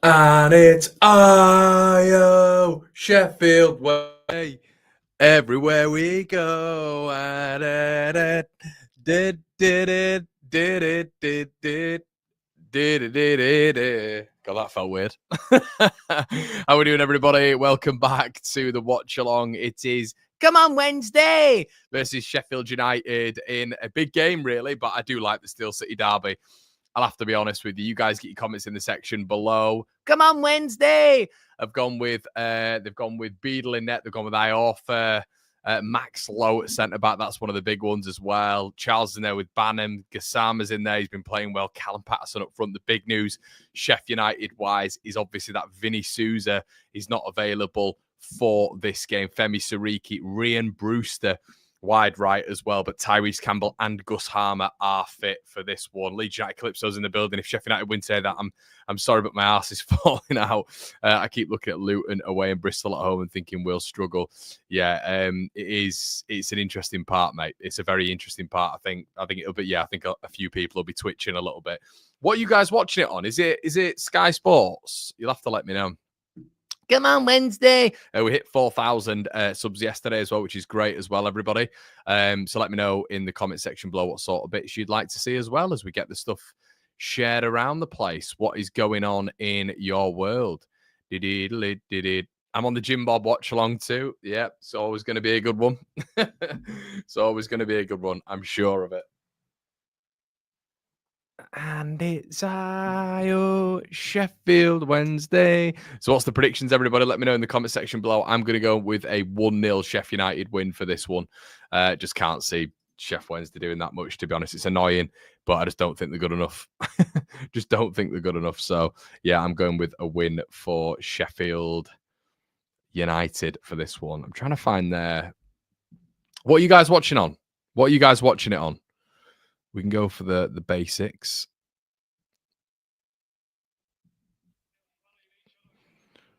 And it's I-O, Sheffield Wednesday. Everywhere we go. God, that felt weird. How we doing, everybody? Welcome back to the Watchalong. It is Come On Wednesday versus Sheffield United in a big game, really, but I do like the Steel City derby. I'll have to be honest with you. You guys get your comments in the section below. Come on, Wednesday. They've gone with Beadle in net. They've gone with Iorfa. Max Lowe at centre back. That's one of the big ones as well. Charles is in there with Banham. Gassama's in there. He's been playing well. Callum Patterson up front. The big news, Sheffield United wise, is obviously that Vinny Souza is not available for this game. Femi Sariki, Ryan Brewster wide right as well, but Tyrese Campbell and Gus Harmer are fit for this one. Leeds United Calypso's in the building. If Sheffield United win, say that I'm sorry, but my arse is falling out. I keep looking at Luton away and Bristol at home and thinking we'll struggle. Yeah, it's an interesting part, mate. It's a very interesting part. I think it'll be. Yeah, I think a few people will be twitching a little bit. What are you guys watching it on? Is it Sky Sports? You'll have to let me know. Come on, Wednesday. We hit 4,000 subs yesterday as well, which is great as well, everybody. So let me know in the comment section below what sort of bits you'd like to see as well as we get the stuff shared around the place. What is going on in your world? I'm on the Jim Bob watch along too. Yeah, it's always going to be a good one. It's always going to be a good one. I'm sure of it. And it's Sheffield Wednesday. So what's the predictions, everybody? Let me know in the comment section below. I'm going to go with a 1-0 Sheffield United win for this one. Just can't see Sheffield Wednesday doing that much, to be honest. It's annoying, but I just don't think they're good enough. Just don't think they're good enough. So, yeah, I'm going with a win for Sheffield United for this one. I'm trying to find their... What are you guys watching on? What are you guys watching it on? We can go for the basics.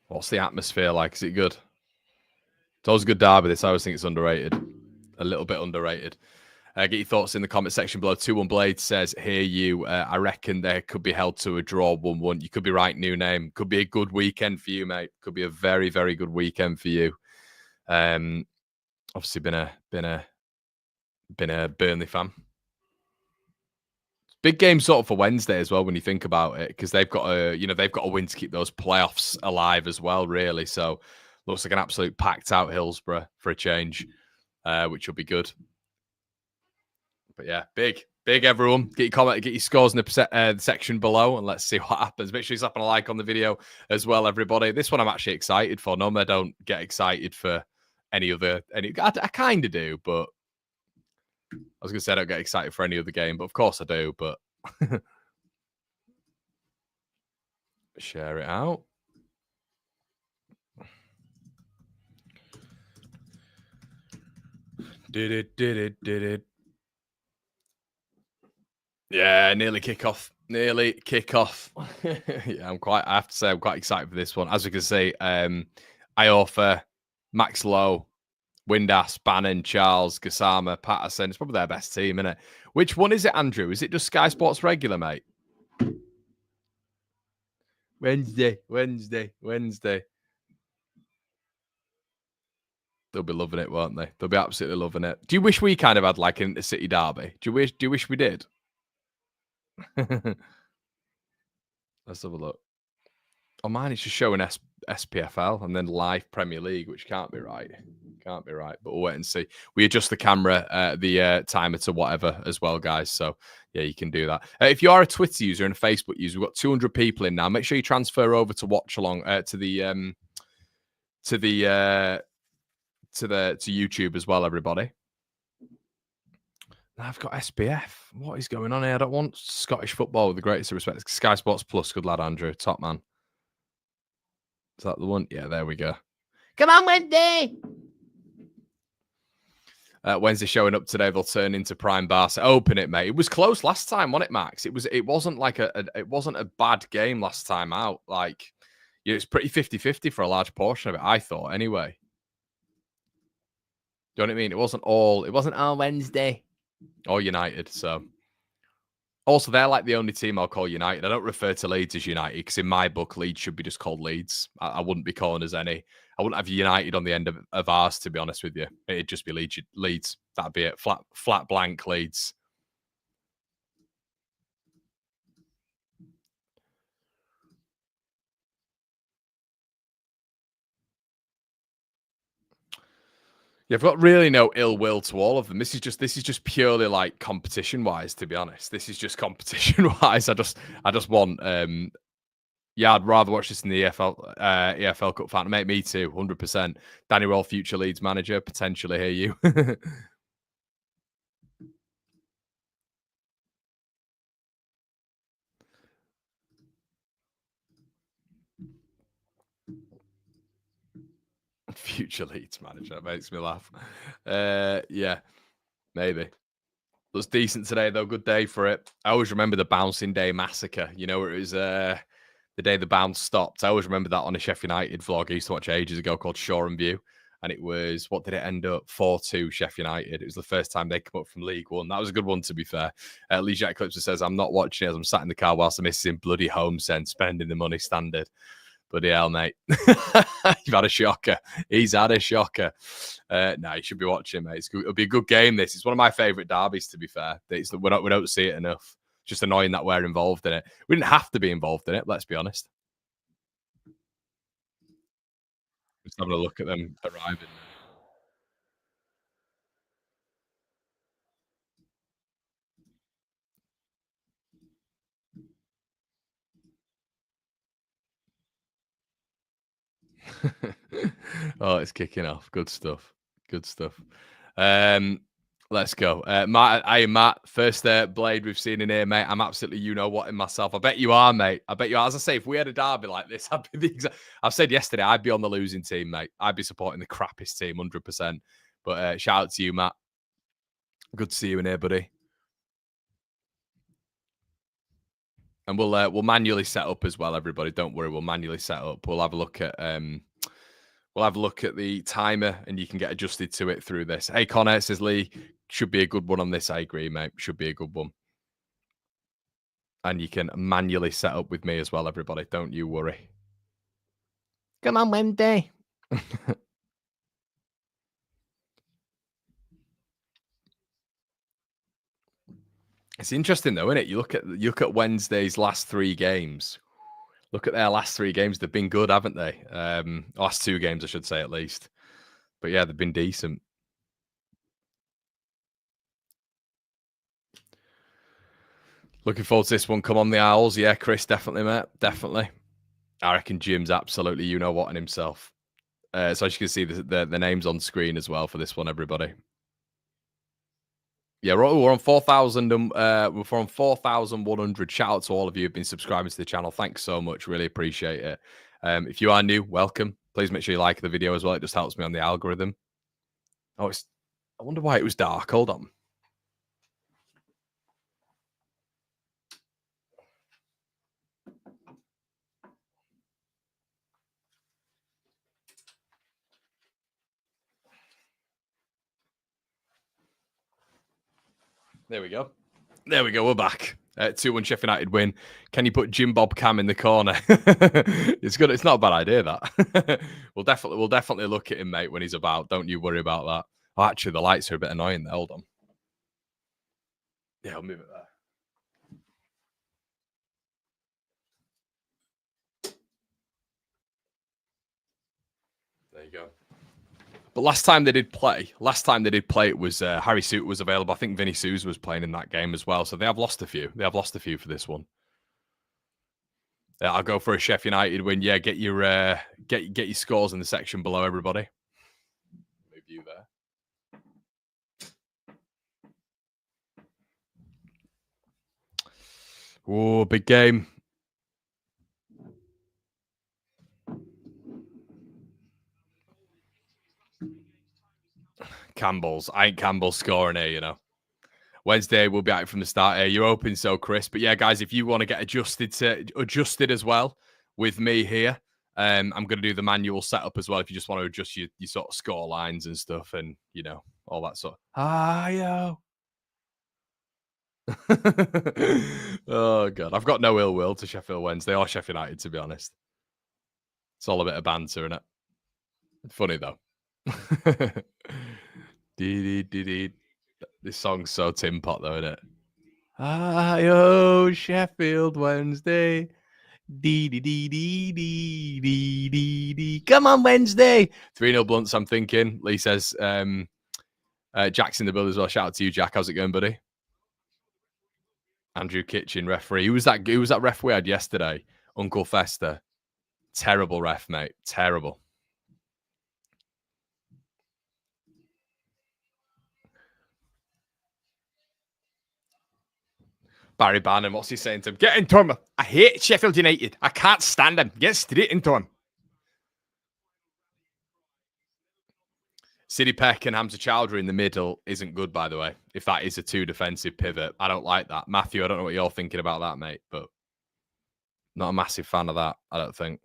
What's the atmosphere like? Is it good? It's always a good derby. This I always think it's underrated. A little bit underrated. Get your thoughts in the comment section below. 2-1 Blade says, "Hear you. I reckon they could be held to a draw 1-1. You could be right. New name. Could be a good weekend for you, mate. Could be a very, very good weekend for you. Obviously been a Burnley fan. Big game sort of for Wednesday as well when you think about it, because they've got a win to keep those playoffs alive as well, really. So looks like an absolute packed out Hillsborough for a change, which will be good. But yeah, big everyone. Get your comment, get your scores in the section below, and let's see what happens. Make sure you slap on a like on the video as well, everybody. This one I'm actually excited for. Normally I don't get excited for any. I kind of do, but I was going to say I don't get excited for any other game, but of course I do, but share it out. Did it. Yeah, nearly kickoff. Yeah, I have to say I'm quite excited for this one. As we can see, Iorfa, Max Lowe, Windass, Bannon, Charles, Gassama, Patterson. It's probably their best team, isn't it? Which one is it, Andrew? Is it just Sky Sports regular, mate? Wednesday. They'll be loving it, won't they? They'll be absolutely loving it. Do you wish we kind of had like an intercity derby? Do you wish we did? Let's have a look. Oh, mine is just showing SPFL and then live Premier League, which can't be right. But we'll wait and see. We adjust the camera, the timer to whatever as well, guys. So yeah, you can do that. If you are a Twitter user and a Facebook user, we've got 200 people in now. Make sure you transfer over to Watchalong to YouTube as well, everybody. I've got SPF. What is going on here? I don't want Scottish football with the greatest of respect. Sky Sports Plus, good lad, Andrew. Top man. Is that the one? Yeah, there we go. Come on, Wednesday. Wednesday showing up today. They'll turn into prime Barca. Open it, mate. It was close last time, wasn't it, Max? It wasn't like it wasn't a bad game last time out. Like, it's pretty 50-50 for a large portion of it, I thought, anyway. Do you know what I mean? It wasn't all Wednesday or United, so Also, they're like the only team I'll call United. I don't refer to Leeds as United because in my book, Leeds should be just called Leeds. I wouldn't be calling us any. I wouldn't have United on the end of ours, to be honest with you. It'd just be Leeds. Leeds. That'd be it. Flat blank Leeds. Yeah, I've got really no ill will to all of them. This is just purely like competition wise, to be honest. This is just competition wise. I just want yeah, I'd rather watch this in the EFL Cup final. Mate, me too, 100%. Danny Roll, future Leeds manager, potentially hear you. Future Leeds manager makes me laugh. Yeah, maybe. Looks decent today though. Good day for it. I always remember the bouncing day massacre. You know, it was the day the bounce stopped. I always remember that on a Sheffield United vlog I used to watch ages ago called Shore and View. And it was, what did it end up? 4-2 Sheffield United. It was the first time they come up from League One. That was a good one, to be fair. Lee Jack Clipser says, I'm not watching it as I'm sat in the car whilst I'm missing bloody home send, spending the money standard. Bloody hell, mate. You've had a shocker. He's had a shocker. No, you should be watching, mate. It'll be a good game, this. It's one of my favourite derbies, to be fair. We don't see it enough. It's just annoying that we're involved in it. We didn't have to be involved in it, let's be honest. Just having a look at them arriving. Oh, it's kicking off. Good stuff. Good stuff. Um, let's go. Matt, Matt. First blade we've seen in here, mate. I'm absolutely you know what in myself. I bet you are, mate. I bet you are. As I say, if we had a derby like this, I'd be the exact. I've said yesterday, I'd be on the losing team, mate. I'd be supporting the crappiest team, 100%. But shout out to you, Matt. Good to see you in here, buddy. And we'll manually set up as well, everybody. Don't worry, we'll manually set up. We'll have a look at the timer and you can get adjusted to it through this. Hey, Connor, says Lee, should be a good one on this. I agree, mate. Should be a good one. And you can manually set up with me as well, everybody. Don't you worry. Come on, Wednesday. It's interesting though, isn't it? You look at Wednesday's last 3 games. Look at their last 3 games. They've been good, haven't they? Last 2 games, I should say, at least. But yeah, they've been decent. Looking forward to this one. Come on, the Owls. Yeah, Chris, definitely, mate. Definitely. I reckon Jim's absolutely you know what in himself. So as you can see, the names on screen as well for this one, everybody. Yeah, we're on 4,000. We're on 4,100. Shout out to all of you who've been subscribing to the channel. Thanks so much. Really appreciate it. If you are new, welcome. Please make sure you like the video as well. It just helps me on the algorithm. Oh, I wonder why it was dark. Hold on. There we go. There we go. We're back. 2-1 Sheffield United win. Can you put Jim Bob Cam in the corner? It's good. It's not a bad idea, that. We'll definitely look at him, mate, when he's about. Don't you worry about that. Oh, actually, the lights are a bit annoying there. Hold on. Yeah, I'll move it there. There you go. But last time they did play, it was Harry Soot was available. I think Vinny Souza was playing in that game as well. So they have lost a few. For this one. I'll go for a Sheffield United win. Yeah, get your scores in the section below, everybody. Move you there. Oh, big game. Campbell's. I ain't Campbell's scoring here, you know. Wednesday we'll be out from the start here. You're open, so Chris. But yeah, guys, if you want to get adjusted as well with me here, I'm going to do the manual setup as well. If you just want to adjust your sort of score lines and stuff, and you know all that sort. Yo. Oh, God. I've got no ill will to Sheffield Wednesday or Sheffield United, to be honest. It's all a bit of banter, isn't it? Funny, though. Dee, dee, dee, dee. This song's so Tim Pot, though, isn't it? Oh, Sheffield Wednesday. Dee, dee, dee, dee, dee, dee, dee, dee. Come on, Wednesday. 3-0 Blunts, I'm thinking. Lee says, Jack's in the build as well. Shout out to you, Jack. How's it going, buddy? Andrew Kitchen, referee. Who was that ref we had yesterday? Uncle Fester. Terrible ref, mate. Terrible. Barry Barnum, what's he saying to him? Get into him. I hate Sheffield United. I can't stand him. Get straight into him. Sidney Peck and Hamza Chowdhury in the middle isn't good, by the way. If that is a two defensive pivot, I don't like that. Matthew, I don't know what you're thinking about that, mate, but not a massive fan of that, I don't think.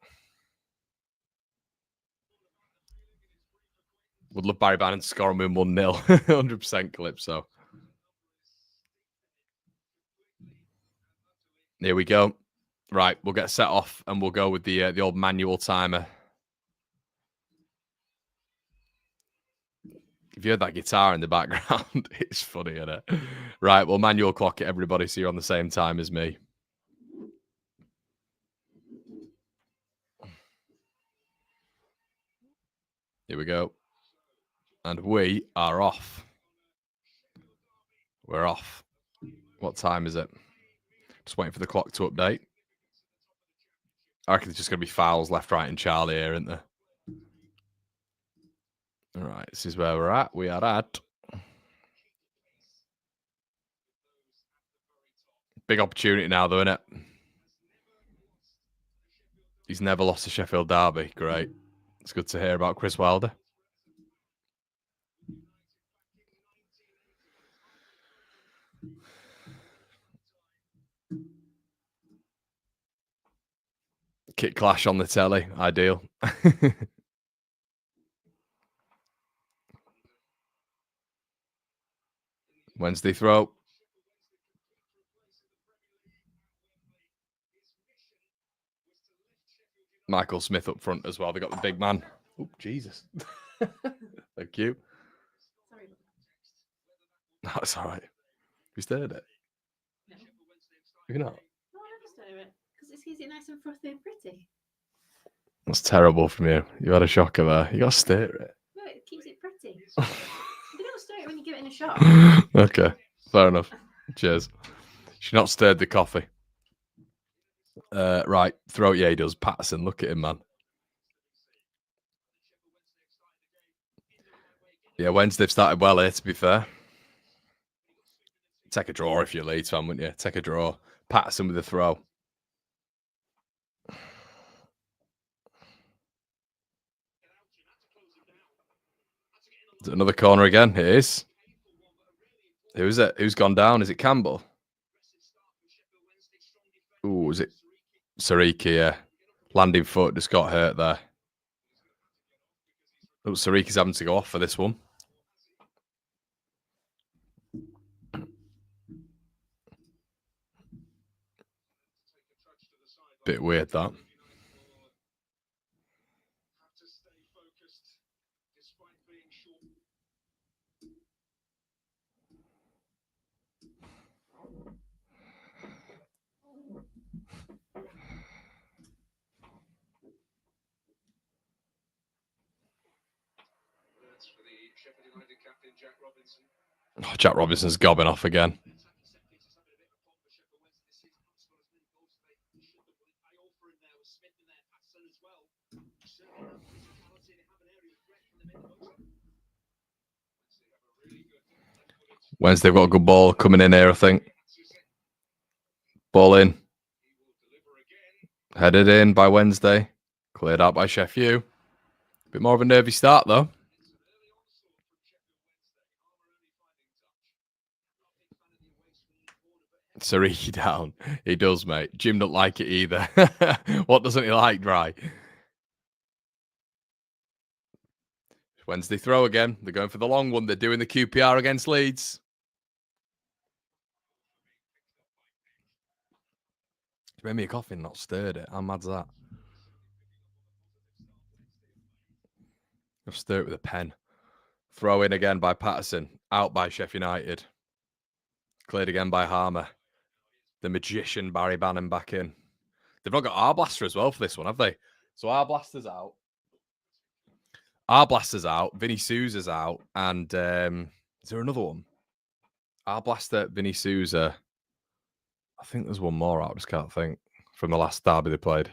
Would love Barry Bannon to score and win 1-0. 100% Calypso. Here we go. Right, we'll get set off and we'll go with the old manual timer. If you heard that guitar in the background, it's funny, isn't it? Right, we'll manual clock it, everybody, so you're on the same time as me. Here we go. And we are off. We're off. What time is it? Just waiting for the clock to update. I reckon there's just going to be fouls left, right, and Charlie here, isn't there? All right, this is where we're at. We are at. Big opportunity now, though, isn't it? He's never lost a Sheffield derby. Great. It's good to hear about Chris Wilder. Kit clash on the telly. Ideal. Wednesday throw. Michael Smith up front as well. They got the big man. Oh, Jesus. Thank you. Sorry. That's all right. You stirred it? No. You're not? No, I never stir it. Because it keeps it nice and frothy and pretty. That's terrible from you. You had a shocker there. You got to stir it. No, it keeps it pretty. You don't stir it when you give it in a shot. Okay. Fair enough. Cheers. She's not stirred the coffee. Right. Throw it. Yeah, he does. Patterson. Look at him, man. Yeah, Wednesday've started well here, to be fair. Take a draw if you're Leeds fan, wouldn't you? Take a draw. Patterson with a throw. Is it another corner again? It is. Who is it? Who's gone down? Is it Campbell? Ooh, is it Sariki? Yeah. Landing foot just got hurt there. Oh, Sariki's having to go off for this one. Bit weird, that. Oh, Jack Robinson's gobbing off again. Wednesday, they've got a good ball coming in here, I think. Ball in. Headed in by Wednesday. Cleared out by Sheffield. Bit more of a nervy start, though. Sariki down. He does, mate. Jim don't like it either. What doesn't he like, Dry? Wednesday throw again. They're going for the long one. They're doing the QPR against Leeds. It made me a coffee and not stirred it. How mad's that? I've stirred it with a pen. Throw in again by Patterson. Out by Sheffield United. Cleared again by Harmer. The magician Barry Bannon back in. They've not got our blaster as well for this one, have they? So our blaster's out. Vinny Souza's out. And is there another one? Our blaster, Vinny Souza. I think there's one more out. I just can't think. From the last derby they played.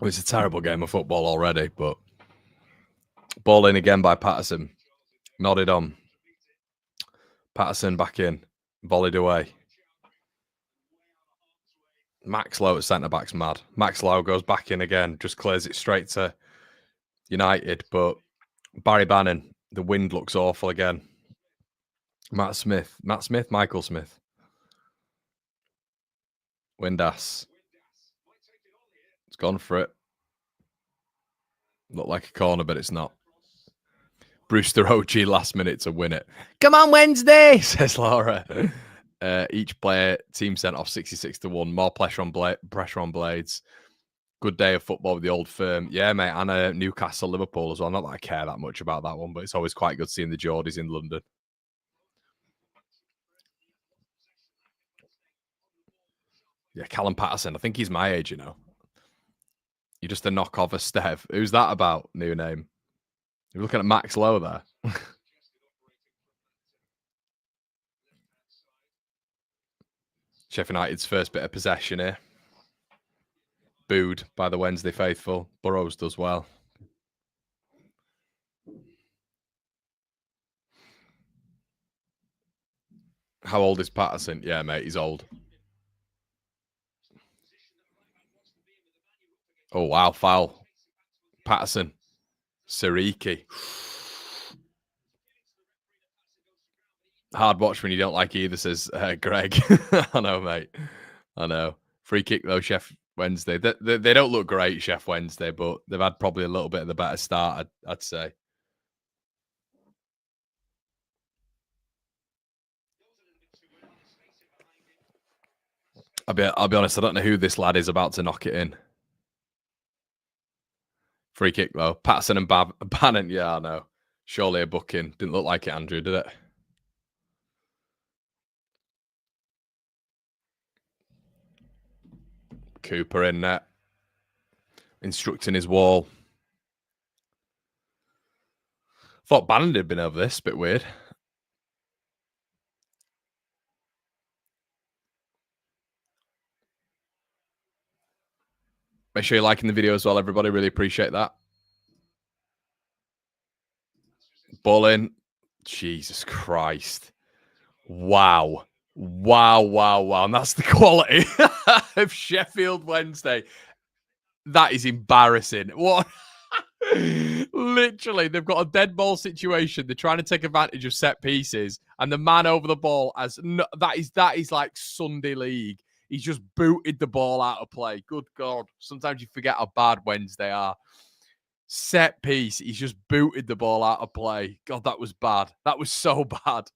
Well, it's a terrible game of football already, but ball in again by Patterson. Nodded on. Patterson back in. Volleyed away. Max Lowe at centre-back's mad. Max Lowe goes back in again. Just clears it straight to United. But Barry Bannon, the wind looks awful again. Michael Smith. Windass. It's gone for it. Looked like a corner, but it's not. Brewster OG last minute to win it. Come on, Wednesday, says Laura. Each player, team sent off 66-1. More pressure on Blades. Good day of football with the old firm. Yeah, mate, and Newcastle, Liverpool as well. Not that I care that much about that one, but it's always quite good seeing the Geordies in London. Yeah, Callum Patterson. I think he's my age, you know. You're just a knockoff of Stev. Who's that about? New name. You're looking at Max Lowe there. Sheffield United's first bit of possession here. Booed by the Wednesday faithful. Burrows does well. How old is Patterson? Yeah, mate, he's old. Oh, wow, foul. Patterson. Siriki. Hard watch when you don't like either, says Greg. I know, mate. I know. Free kick, though, Sheffield Wednesday. They don't look great, Sheffield Wednesday, but they've had probably a little bit of the better start, I'd say. I'll be honest, I don't know who this lad is about to knock it in. Free kick, though. Patterson and Bannon, yeah, I know. Surely a booking. Didn't look like it, Andrew, did it? Cooper in net. Instructing his wall. Thought Bannon had been over this. Bit weird. Make sure you're liking the video as well, everybody. Really appreciate that. Ball in. Jesus Christ. Wow. And that's the quality of Sheffield Wednesday. That is embarrassing. What? Literally, they've got a dead ball situation. They're trying to take advantage of set pieces, and the man over the ball that is like Sunday League. He's just booted the ball out of play. Good God. Sometimes you forget how bad Wednesday are. Set piece. He's just booted the ball out of play. God, that was bad. That was so bad.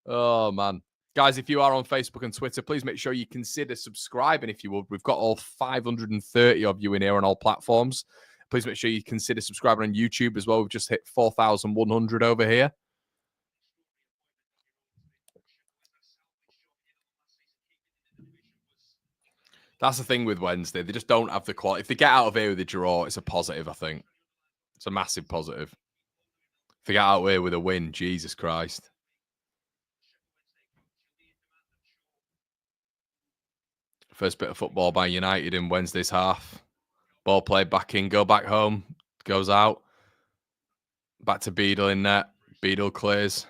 Oh, man. Guys, if you are on Facebook and Twitter, please make sure you consider subscribing if you would. We've got all 530 of you in here on all platforms. Please make sure you consider subscribing on YouTube as well. We've just hit 4,100 over here. That's the thing with Wednesday. They just don't have the quality. If they get out of here with a draw, it's a positive, I think. It's a massive positive. If they get out of here with a win, Jesus Christ. First bit of football by United in Wednesday's half. Ball played back in, go back home, goes out. Back to Beadle in net. Beadle clears.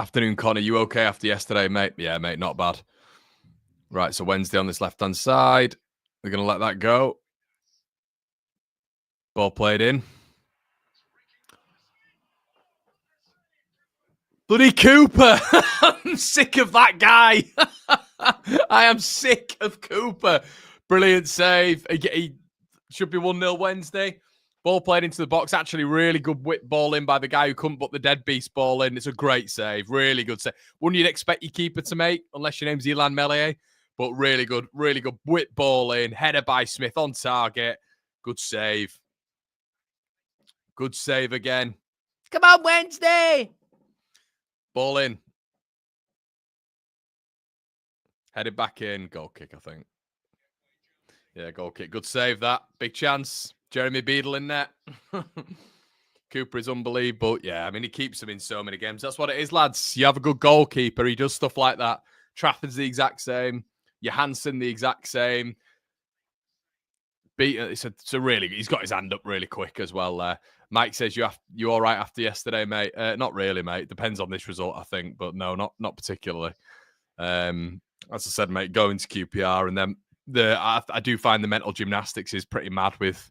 Afternoon, Connor. You okay after yesterday, mate? Yeah, mate, not bad. Right, so Wednesday on this left-hand side. They're going to let that go. Ball played in. Bloody Cooper. I'm sick of that guy. I am sick of Cooper. Brilliant save. He should be 1-0 Wednesday. Ball played into the box. Actually, really good whip ball in by the guy who couldn't put the dead beast ball in. It's a great save. Really good save. Wouldn't you expect your keeper to make, unless your name's Ilan Melier? But really good whip ball in. Header by Smith on target. Good save. Good save again. Come on, Wednesday. Ball in. Headed back in. Goal kick, I think. Yeah, goal kick. Good save, that. Big chance. Jeremy Beadle in net. Cooper is unbelievable. Yeah, I mean, he keeps them in so many games. That's what it is, lads. You have a good goalkeeper. He does stuff like that. Trafford's the exact same. Johansson, the exact same. It's a really, he's got his hand up really quick as well. Mike says you all right after yesterday, mate? Not really, mate. Depends on this result, I think, but no, not particularly. As I said, mate, going to QPR, and then I do find the mental gymnastics is pretty mad with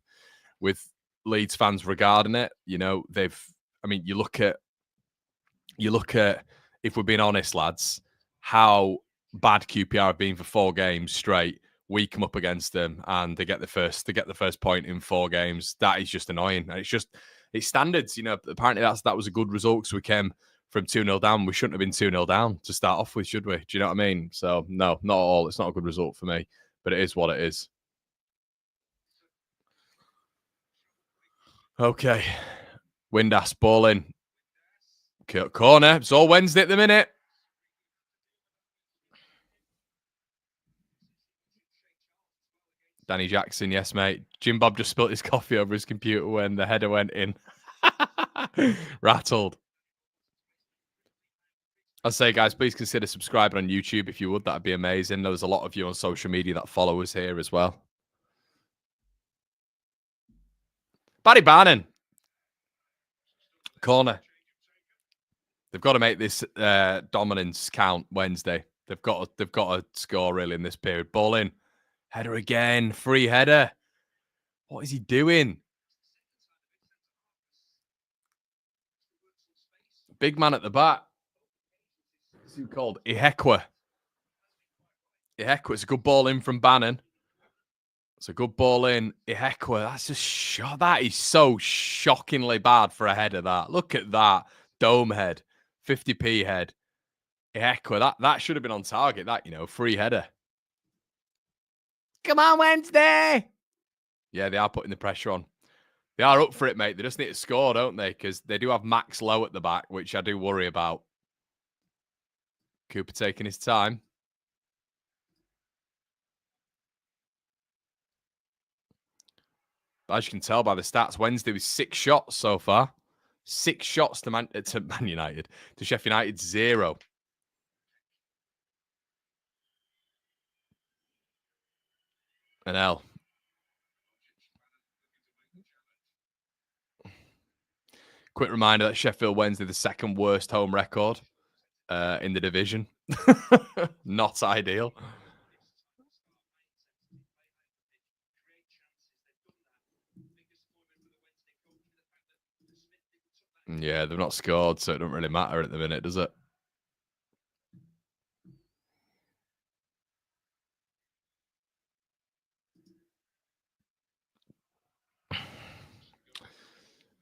Leeds fans regarding it. You know, you look at if we're being honest, lads, how bad QPR have been for 4 games straight. We come up against them and they get the first point in 4 games. That is just annoying. And it's standards. You know, apparently that was a good result because we came from 2-0 down. We shouldn't have been 2-0 down to start off with, should we? Do you know what I mean? So no, not at all. It's not a good result for me, but it is what it is. Okay. Windass ball in. Corner. It's all Wednesday at the minute. Danny Jackson, yes, mate. Jim Bob just spilt his coffee over his computer when the header went in. Rattled. I'll say, guys, please consider subscribing on YouTube if you would. That'd be amazing. There's a lot of you on social media that follow us here as well. Barry Bannon. Corner. They've got to make this dominance count Wednesday. They've got to score really in this period. Ball in. Header again. Free header. What is he doing? Big man at the back. What's he called? Ihekwe. It's a good ball in from Bannon. It's a good ball in. Ihekwe. That's just shot. That is so shockingly bad for a header, that. Look at that. Dome head. 50p head. Ihekwe. That should have been on target, that, free header. Come on, Wednesday. Yeah, they are putting the pressure on. They are up for it, mate. They just need to score, don't they? Because they do have Max Lowe at the back, which I do worry about. Cooper taking his time. As you can tell by the stats, Wednesday was 6 shots so far. 6 shots to Man United. To Sheffield United, 0. An L. Quick reminder that Sheffield Wednesday, the second worst home record in the division. Not ideal. Yeah, they've not scored, so it doesn't really matter at the minute, does it?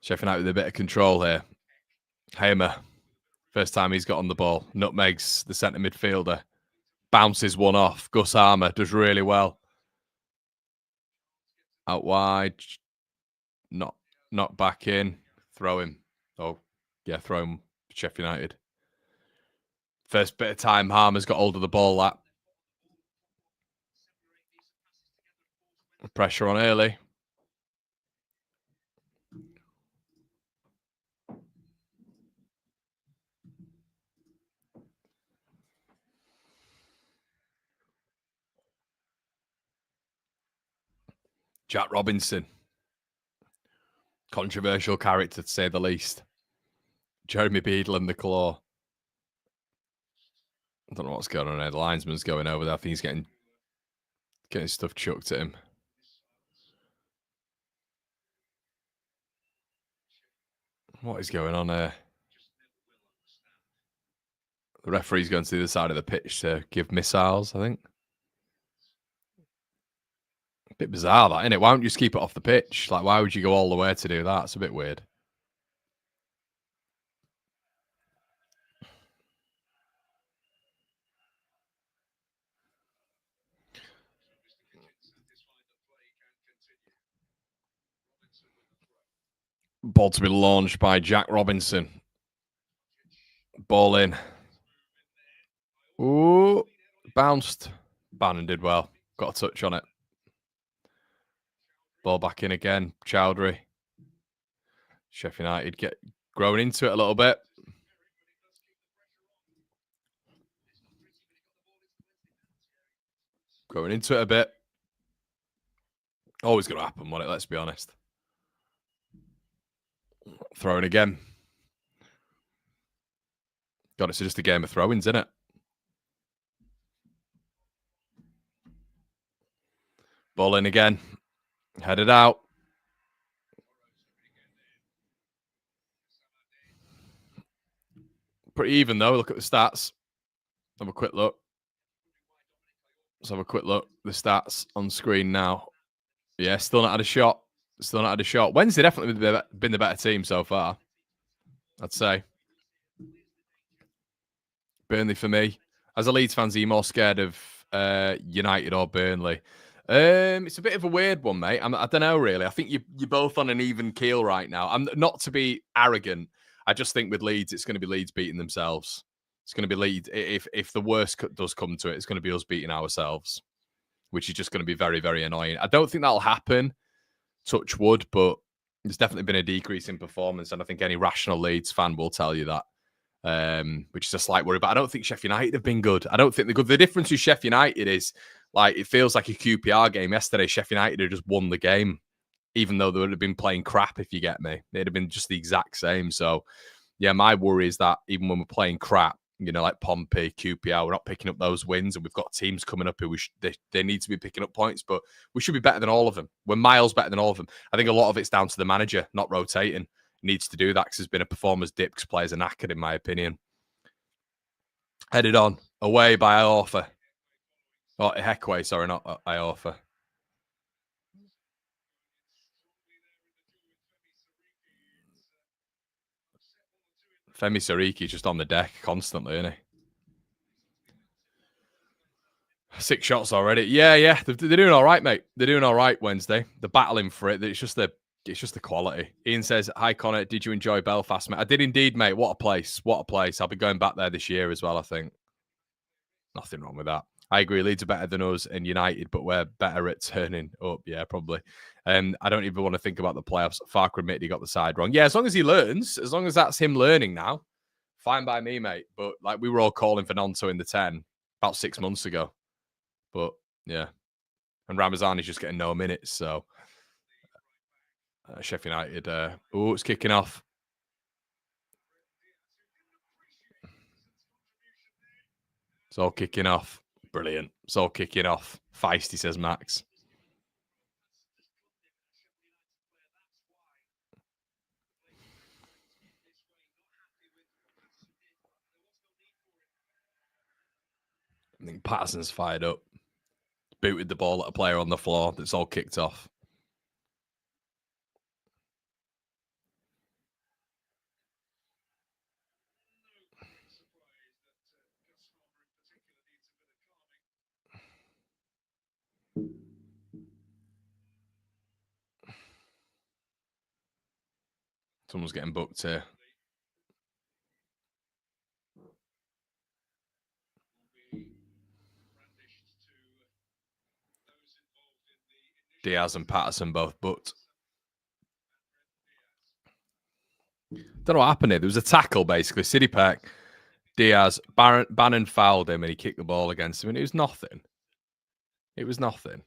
Sheffield United with a bit of control here. Hamer, first time he's got on the ball. Nutmegs the centre midfielder. Bounces one off. Gus Armour does really well. Out wide. Not back in. Throw him. Oh, yeah, throw him. Sheffield United. First bit of time, Harmer's got hold of the ball. That pressure on early. Jack Robinson. Controversial character, to say the least. Jeremy Beadle and the claw. I don't know what's going on there. The linesman's going over there. I think he's getting stuff chucked at him. What is going on there? The referee's going to the other side of the pitch to give missiles, I think. A bit bizarre, that, isn't it? Why don't you just keep it off the pitch? Like, why would you go all the way to do that? It's a bit weird. Ball to be launched by Jack Robinson. Ball in. Ooh, bounced. Bannon did well. Got a touch on it. Ball back in again. Chowdhury. Sheffield United get growing into it a little bit. Growing into it a bit. Always going to happen, won't it? Let's be honest. Throwing again. God, it's just a game of throw-ins, isn't it? Ball in again. Headed out. Pretty even, though. Look at the stats. Have a quick look. Let's have a quick look. The stats on screen now. Yeah, still not had a shot. Still not had a shot. Wednesday definitely been the better team so far, I'd say. Burnley for me. As a Leeds fan, are you more scared of United or Burnley? It's a bit of a weird one, mate. I don't know, really. I think you're both on an even keel right now. I'm not to be arrogant. I just think with Leeds, it's going to be Leeds beating themselves. It's going to be Leeds. If the worst does come to it, it's going to be us beating ourselves, which is just going to be very, very annoying. I don't think that'll happen, touch wood, but there's definitely been a decrease in performance, and I think any rational Leeds fan will tell you that. Which is a slight worry. But I don't think Sheffield United have been good. I don't think they're good. The difference with Sheffield United is, like, it feels like a QPR game. Yesterday, Sheffield United had just won the game, even though they would have been playing crap, if you get me. They'd have been just the exact same. So, yeah, my worry is that even when we're playing crap, you know, like Pompey, QPR, we're not picking up those wins, and we've got teams coming up who they need to be picking up points, but we should be better than all of them. We're miles better than all of them. I think a lot of it's down to the manager not rotating. Needs to do that because there's been a performance dip because players are knackered, in my opinion. Headed on, away by Iorfa. Oh, Heckway, sorry, not Iorfa. Femi Sariki just on the deck constantly, isn't he? 6 shots already. Yeah. They're doing all right, mate. They're doing all right Wednesday. They're battling for it. It's just the quality. Ian says, hi, Connor. Did you enjoy Belfast, mate? I did indeed, mate. What a place. What a place. I'll be going back there this year as well, I think. Nothing wrong with that. I agree. Leeds are better than us and United, but we're better at turning up. Yeah, probably. I don't even want to think about the playoffs. Farker admitted he got the side wrong. Yeah, as long as he learns, as long as that's him learning now, fine by me, mate. But like we were all calling for Nonto in the 10 about 6 months ago. But yeah. And Ramazan is just getting no minutes. So Sheffield United. It's kicking off. It's all kicking off. Brilliant. It's all kicking off. Feisty, says Max. I think Patterson's fired up. Booted the ball at a player on the floor. That's all kicked off. Someone's getting booked here. Diaz and Patterson both booked. Don't know what happened here. There was a tackle, basically. City Pack, Diaz, Bannon fouled him and he kicked the ball against him. And it was nothing. It was nothing.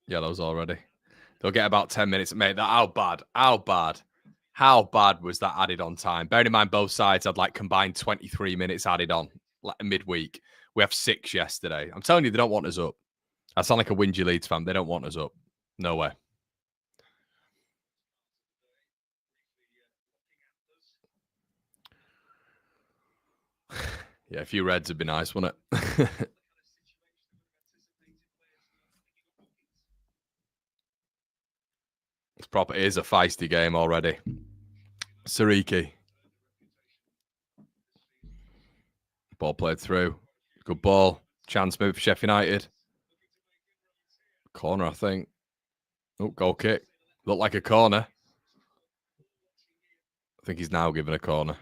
Yellows already. They'll get about 10 minutes. Mate, how bad was that added on time? Bearing in mind, both sides had like combined 23 minutes added on like midweek. We have 6 yesterday. I'm telling you, they don't want us up. I sound like a whingy Leeds fan. They don't want us up. No way. Yeah, a few reds would be nice, wouldn't it? It is a feisty game already. Sariki. Ball played through. Good ball. Chance move for Sheffield United. Corner, I think. Oh, goal kick. Looked like a corner. I think he's now given a corner.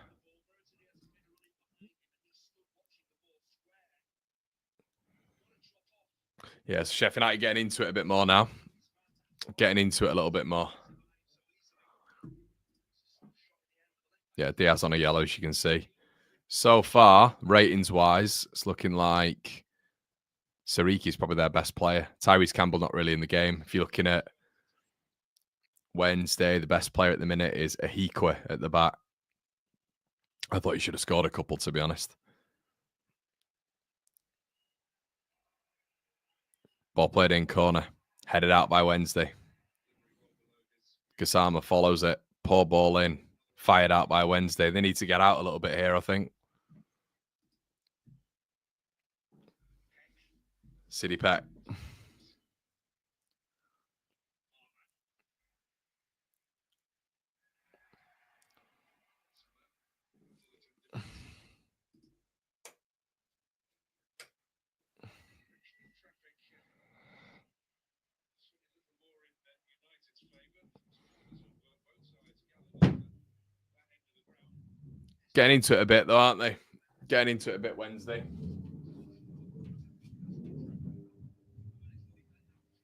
Yes, Sheffield United getting into it a bit more now. Getting into it a little bit more. Yeah, Diaz on a yellow, as you can see. So far, ratings-wise, it's looking like Sariki's probably their best player. Tyrese Campbell not really in the game. If you're looking at Wednesday, the best player at the minute is Ahikwe at the back. I thought he should have scored a couple, to be honest. Ball played in corner. Headed out by Wednesday. Gassama follows it. Poor ball in. Fired out by Wednesday. They need to get out a little bit here, I think. City Pet. Getting into it a bit, though, aren't they? Getting into it a bit Wednesday.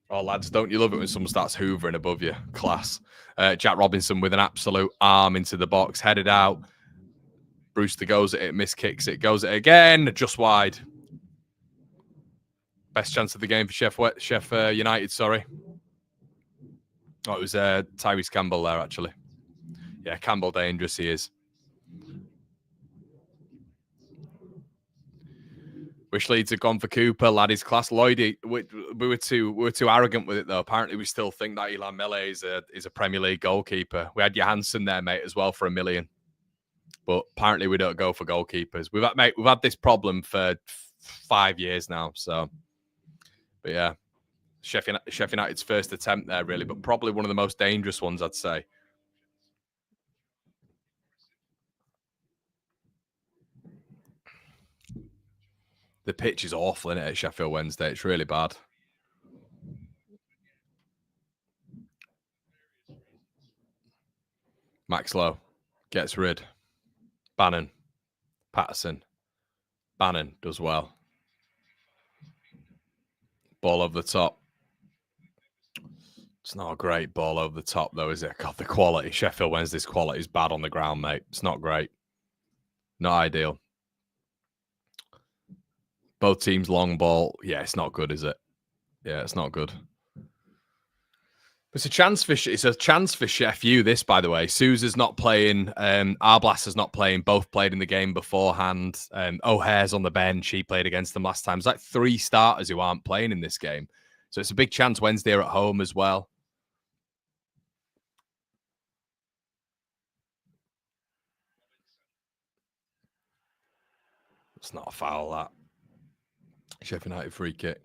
Oh, lads, don't you love it when someone starts hoovering above you? Class. Jack Robinson with an absolute arm into the box, headed out. Brewster goes at it, miskicks it, goes at it again, just wide. Best chance of the game for Sheffield United, sorry. Oh, it was Tyrese Campbell there, actually. Yeah, Campbell dangerous, he is. Wish Leeds had gone for Cooper, laddie's class. Lloydie, we were too arrogant with it though. Apparently, we still think that Ilan Mele is a Premier League goalkeeper. We had Johansson there, mate, as well for $1 million. But apparently, we don't go for goalkeepers. We've had this problem for 5 years now. So, but yeah, Sheffield United's first attempt there, really, but probably one of the most dangerous ones, I'd say. The pitch is awful, isn't it, at Sheffield Wednesday? It's really bad. Max Lowe gets rid. Bannon. Patterson. Bannon does well. Ball over the top. It's not a great ball over the top, though, is it? God, the quality. Sheffield Wednesday's quality is bad on the ground, mate. It's not great. Not ideal. Both teams long ball. Yeah, it's not good, is it? Yeah, it's not good. It's a chance for Chef U. This, by the way, Sousa's not playing. Arblaster's not playing. Both played in the game beforehand. O'Hare's on the bench. He played against them last time. It's like 3 starters who aren't playing in this game, so it's a big chance Wednesday are at home as well. It's not a foul, that. Sheffield United free kick.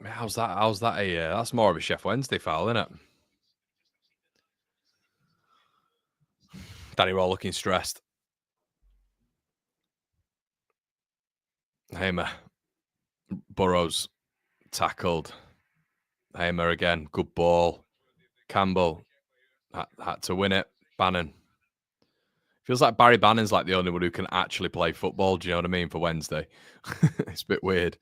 How's that? That's more of a Sheffield Wednesday foul, isn't it? Danny Roll looking stressed. Hamer. Burrows tackled. Hamer again. Good ball. Campbell had to win it. Bannon. Feels like Barry Bannon's like the only one who can actually play football. Do you know what I mean? For Wednesday. It's a bit weird.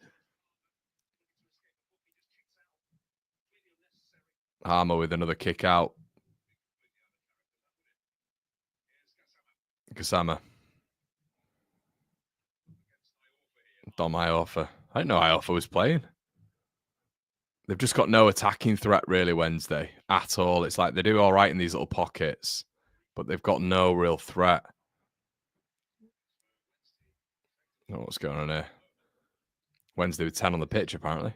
Harmer with another kick out. Gassama. Dom Iorfa. I didn't know Iorfa was playing. They've just got no attacking threat really Wednesday at all. It's like they do all right in these little pockets, but they've got no real threat. I don't know what's going on here. Wednesday with 10 on the pitch, apparently.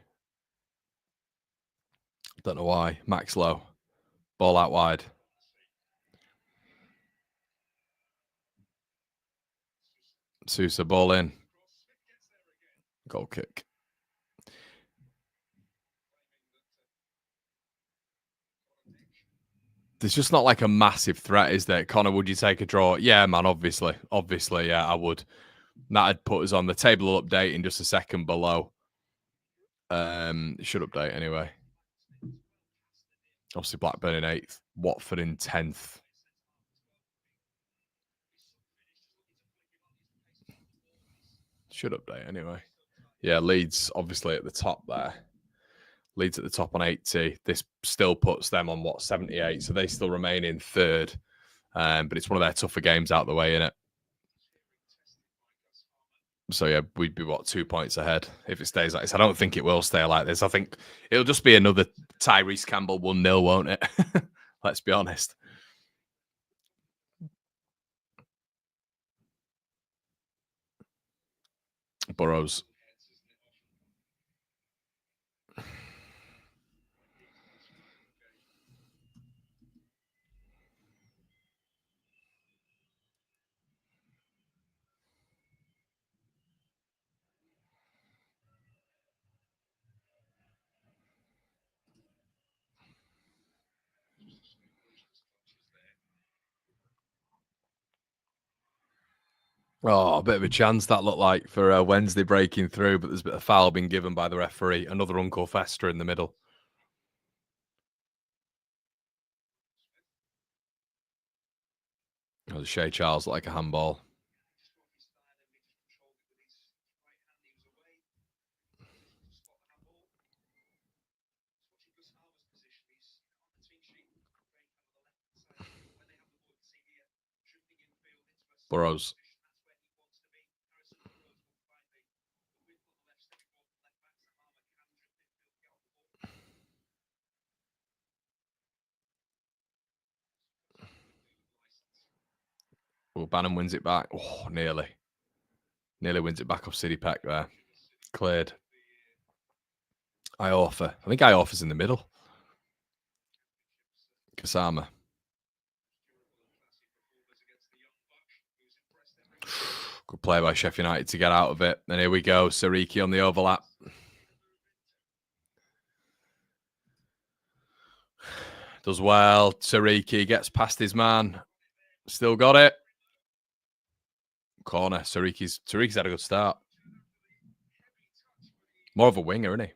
Don't know why. Max low. Ball out wide. Sousa ball in. Goal kick. There's just not like a massive threat, is there? Connor, would you take a draw? Yeah, man, obviously. Obviously, yeah, I would. That'd put us on the table update in just a second below. Should update anyway. Obviously, Blackburn in 8th. Watford in 10th. Should update anyway. Yeah, Leeds obviously at the top there. Leeds at the top on 80. This still puts them on, 78? So they still remain in 3rd. But it's one of their tougher games out the way, innit? So yeah, we'd be 2 points ahead if it stays like this. I don't think it will stay like this. I think it'll just be another Tyrese Campbell 1-0, won't it? Let's be honest. Burrows. Oh, a bit of a chance that looked like for Wednesday breaking through, but there's a bit of foul being given by the referee. Another Uncle Fester in the middle. Oh, the Shea Charles like a handball. Burrows. Oh, Bannon wins it back. Oh, nearly. Nearly wins it back off City Pack there. Cleared. Iorfa. I think Iorfa's in the middle. Kasama. Good play by Sheffield United to get out of it. And here we go. Sariki on the overlap. Does well. Sariki gets past his man. Still got it. Corner. Sariki's had a good start. More of a winger, isn't he?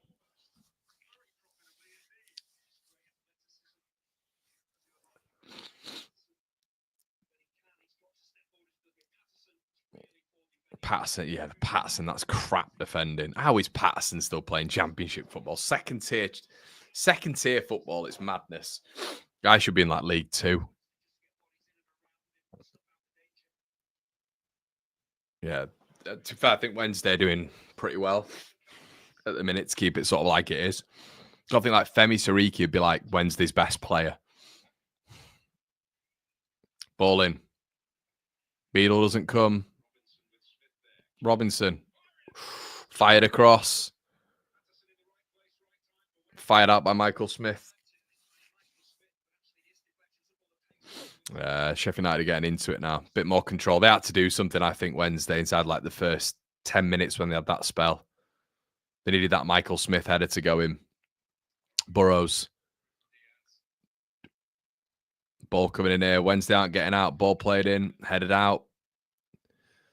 Patterson, yeah, the Patterson, that's crap defending. How is Patterson still playing championship football? Second tier football, it's madness. Guy should be in like League 2. Yeah, to be fair, I think Wednesday are doing pretty well at the minute to keep it sort of like it is. I think like Femi Sariki would be like Wednesday's best player. Ball in. Beadle doesn't come. Robinson. Fired across. Fired out by Michael Smith. Sheffield United are getting into it now. Bit more control. They had to do something, I think, Wednesday inside like the first 10 minutes when they had that spell. They needed that Michael Smith header to go in. Burrows. Ball coming in here. Wednesday aren't getting out. Ball played in. Headed out.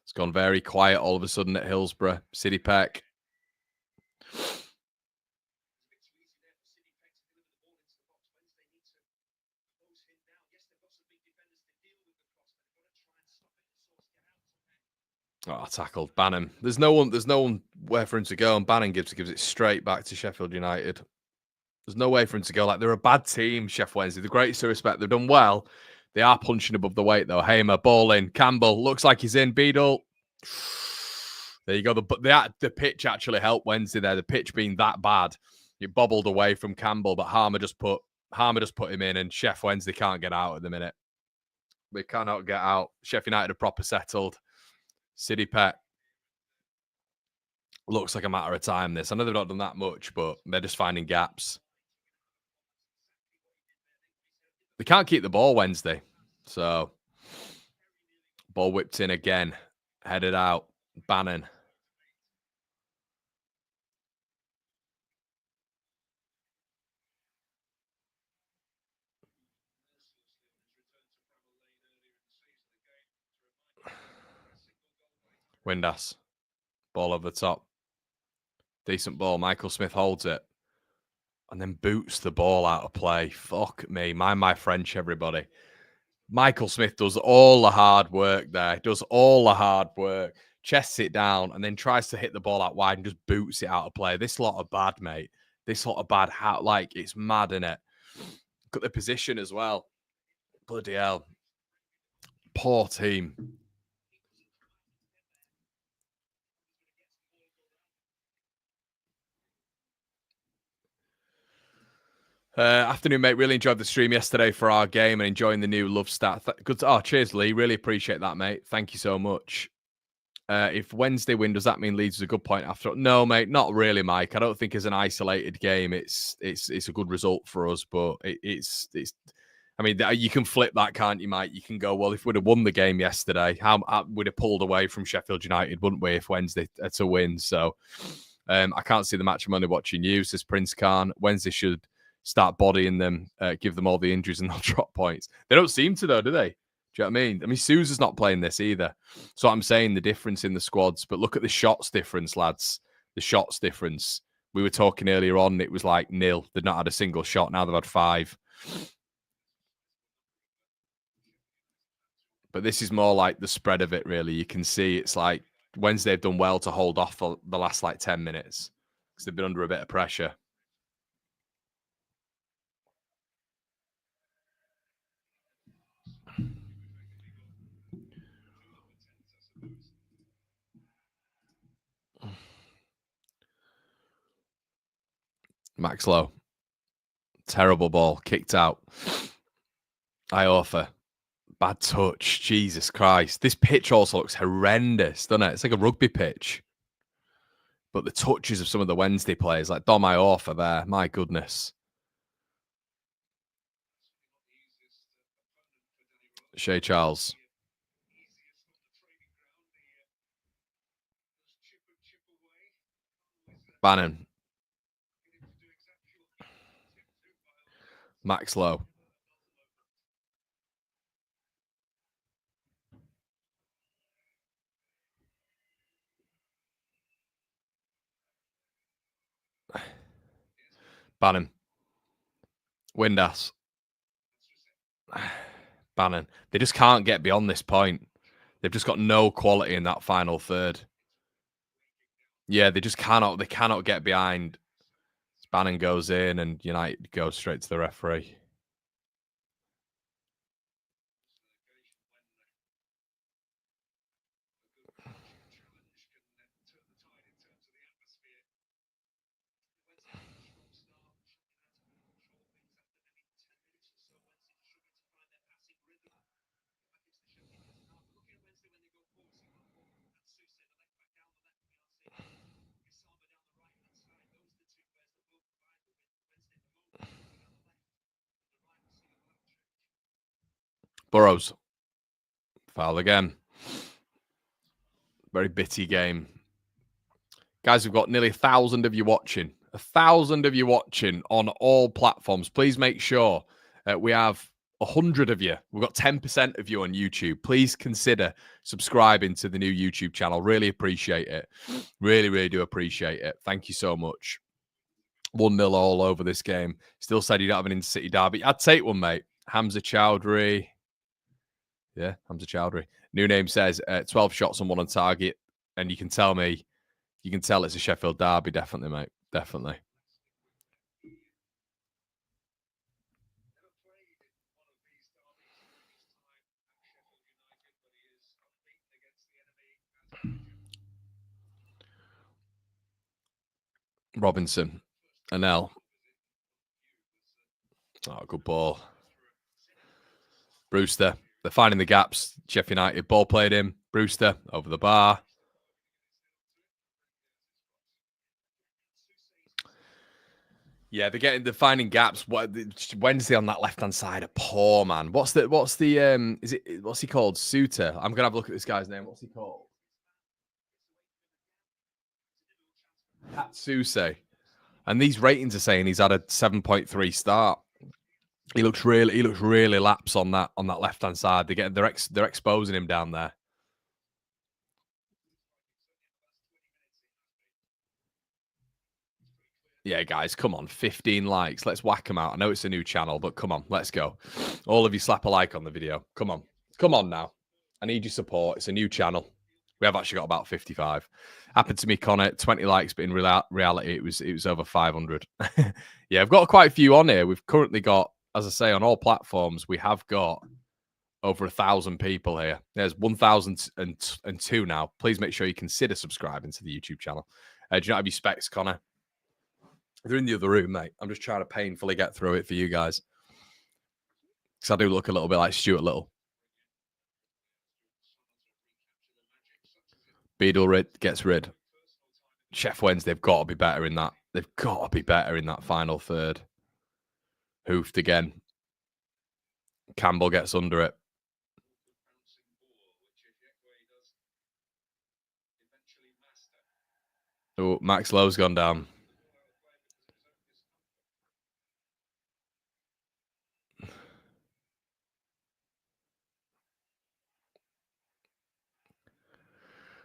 It's gone very quiet all of a sudden at Hillsborough. City Peck. Oh, tackled Bannon. There's no one where for him to go, and Bannon gives it straight back to Sheffield United. There's no way for him to go. Like, they're a bad team, Sheffield Wednesday. The greatest of respect. They've done well. They are punching above the weight, though. Hamer, ball in. Campbell looks like he's in. Beadle. There you go. The pitch actually helped Wednesday there. The pitch being that bad, it bobbled away from Campbell, but Harmer just put him in, and Sheff Wednesday can't get out at the minute. They cannot get out. Sheffield United are proper settled. City Pet looks like a matter of time. This, I know they've not done that much, but they're just finding gaps. They can't keep the ball Wednesday. So, ball whipped in again. Headed out. Bannon. Windass. Ball over the top. Decent ball. Michael Smith holds it. And then boots the ball out of play. Fuck me. Mind my French, everybody. Michael Smith does all the hard work there. Does all the hard work. Chests it down and then tries to hit the ball out wide and just boots it out of play. This lot of bad, mate. This lot of bad. Like, it's mad, innit? Look at the position as well. Bloody hell. Poor team. Afternoon, mate. Really enjoyed the stream yesterday for our game and enjoying the new love stat. Good. Oh, cheers, Lee. Really appreciate that, mate. Thank you so much. If Wednesday win, does that mean Leeds is a good point after? No, mate, not really, Mike. I don't think as an isolated game, it's a good result for us, but it's. I mean, you can flip that, can't you, Mike? You can go, well, if we'd have won the game yesterday, how we'd have pulled away from Sheffield United, wouldn't we? If Wednesday to win, so I can't see the match. I'm only watching you, says Prince Khan. Wednesday should start bodying them, give them all the injuries, and they'll drop points. They don't seem to, though, do they? Do you know what I mean? I mean, Sousa's not playing this either. So I'm saying the difference in the squads. But look at the shots difference, lads. The shots difference. We were talking earlier on, it was like nil. They'd not had a single shot. Now they've had 5. But this is more like the spread of it, really. You can see it's like Wednesday have done well to hold off for the last like 10 minutes because they've been under a bit of pressure. Max Lowe. Terrible ball. Kicked out. Iorfa. Bad touch. Jesus Christ. This pitch also looks horrendous, doesn't it? It's like a rugby pitch. But the touches of some of the Wednesday players, like Dom Iorfa there, my goodness. Shea Charles. Bannon. Max Lowe. Bannon. Windass. Bannon. They just can't get beyond this point. They've just got no quality in that final third. Yeah, they just cannot. They cannot get behind. Bannon goes in and United goes straight to the referee. Burrows. Foul again. Very bitty game. Guys, we've got nearly 1,000 of you watching. 1,000 of you watching on all platforms. Please make sure we have 100 of you. We've got 10% of you on YouTube. Please consider subscribing to the new YouTube channel. Really appreciate it. Really, really do appreciate it. Thank you so much. 1-0 all over this game. Still said you don't have an intercity derby. I'd take one, mate. Hamza Chowdhury. Yeah, Hamza Chowdhury. New name says 12 shots and 1 on target. And you can tell it's a Sheffield derby. Definitely, mate. Definitely. Robinson. Anel. Oh, good ball. Brewster. They're finding the gaps. Sheffield United ball played him. Brewster over the bar. Yeah, they're finding gaps. Wednesday on that left hand side are poor, man. What's the what's he called? Suter. I'm gonna have a look at this guy's name. What's he called? Hatsuse. And these ratings are saying he's had a 7.3 start. He looks really lapse on that left hand side. They're exposing him down there. Yeah, guys, come on, 15 likes. Let's whack them out. I know it's a new channel, but come on, let's go. All of you slap a like on the video. Come on now. I need your support. It's a new channel. We have actually got about 55. Happened to me, Connor. 20 likes, but in reality, it was over 500. Yeah, I've got quite a few on here. We've currently got, as I say, on all platforms, we have got over 1,000 people here. There's 1,002 now. Please make sure you consider subscribing to the YouTube channel. Do you not have your specs, Connor? They're in the other room, mate. I'm just trying to painfully get through it for you guys. Because I do look a little bit like Stuart Little. Beadle gets rid. Sheffield Wednesday, they've got to be better in that. They've got to be better in that final third. Hoofed again. Campbell gets under it. Oh, Max Lowe's gone down.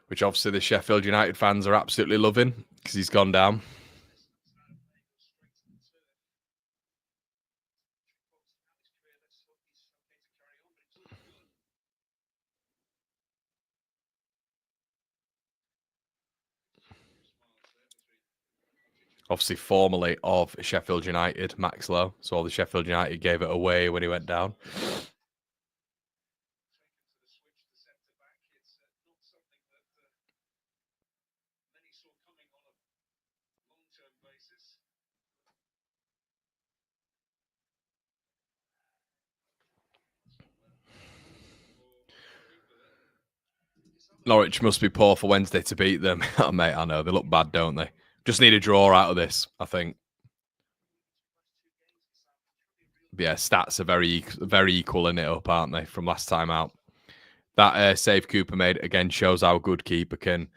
Which obviously the Sheffield United fans are absolutely loving because he's gone down. Obviously, formerly of Sheffield United, Max Lowe. So all the Sheffield United gave it away when he went down. Norwich must be poor for Wednesday to beat them. Oh, mate, I know. They look bad, don't they? Just need a draw out of this, I think. But yeah, stats are very equal in it up, aren't they, from last time out? That save Cooper made, again, shows how a good keeper can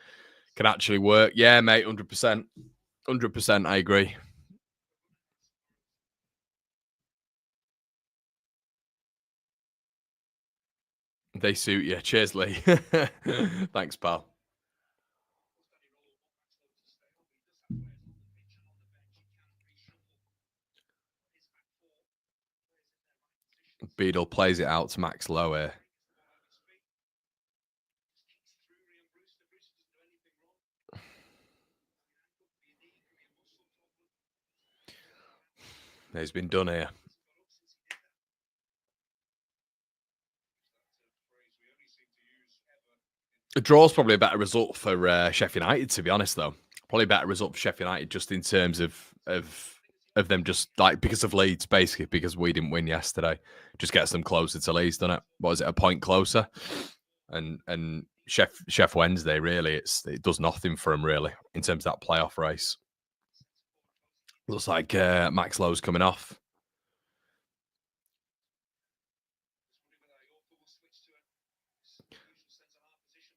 actually work. Yeah, mate, 100%. 100%, I agree. They suit you. Cheers, Lee. Thanks, pal. Beadle plays it out to Max Lowe here. He's been done here. A draw's probably a better result for Sheffield United, to be honest, though. Probably a better result for Sheffield United just in terms of them just like because of Leeds, basically, because we didn't win yesterday. Just gets them closer to Leeds, doesn't it? What is it, a point closer? And Sheffield Wednesday, really, it does nothing for them, really, in terms of that playoff race. Looks like Max Lowe's coming off.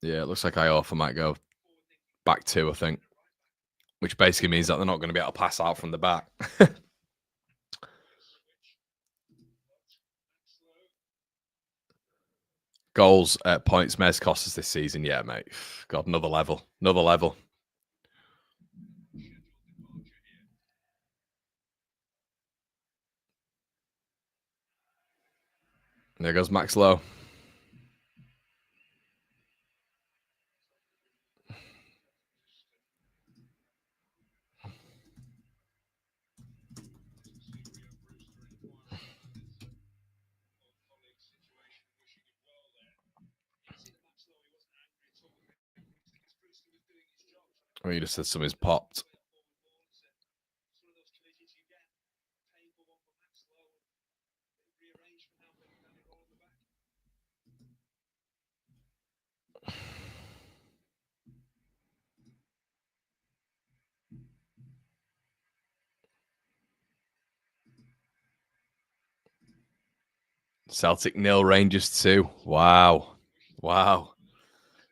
Yeah, it looks like Iorfa might go back two, I think. Which basically means that they're not going to be able to pass out from the back. Goals, points, Mez cost us this season. Yeah, mate. God, another level. Another level. There goes Max Lowe. Oh, you just said something's popped. Celtic 0, Rangers 2. Wow.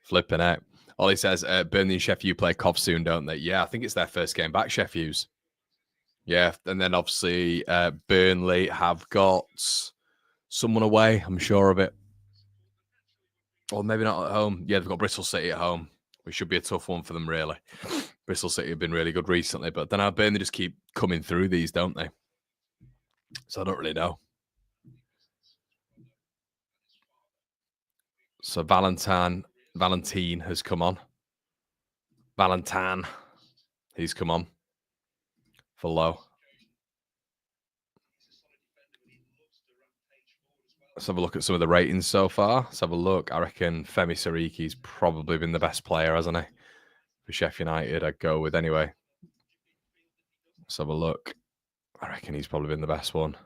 Flipping out. Ollie says, Burnley and Sheffield play Cov soon, don't they? Yeah, I think it's their first game back, Sheffield. Yeah, and then obviously Burnley have got someone away, I'm sure of it. Or maybe not at home. Yeah, they've got Bristol City at home, which should be a tough one for them, really. Bristol City have been really good recently, but then Burnley just keep coming through these, don't they? So I don't really know. So Valentine has come on. Valentine, he's come on for low. Let's have a look at some of the ratings so far. Let's have a look. I reckon Femi Sariki's probably been the best player, hasn't he? For Sheffield United, I'd go with anyway. Let's have a look. I reckon he's probably been the best one.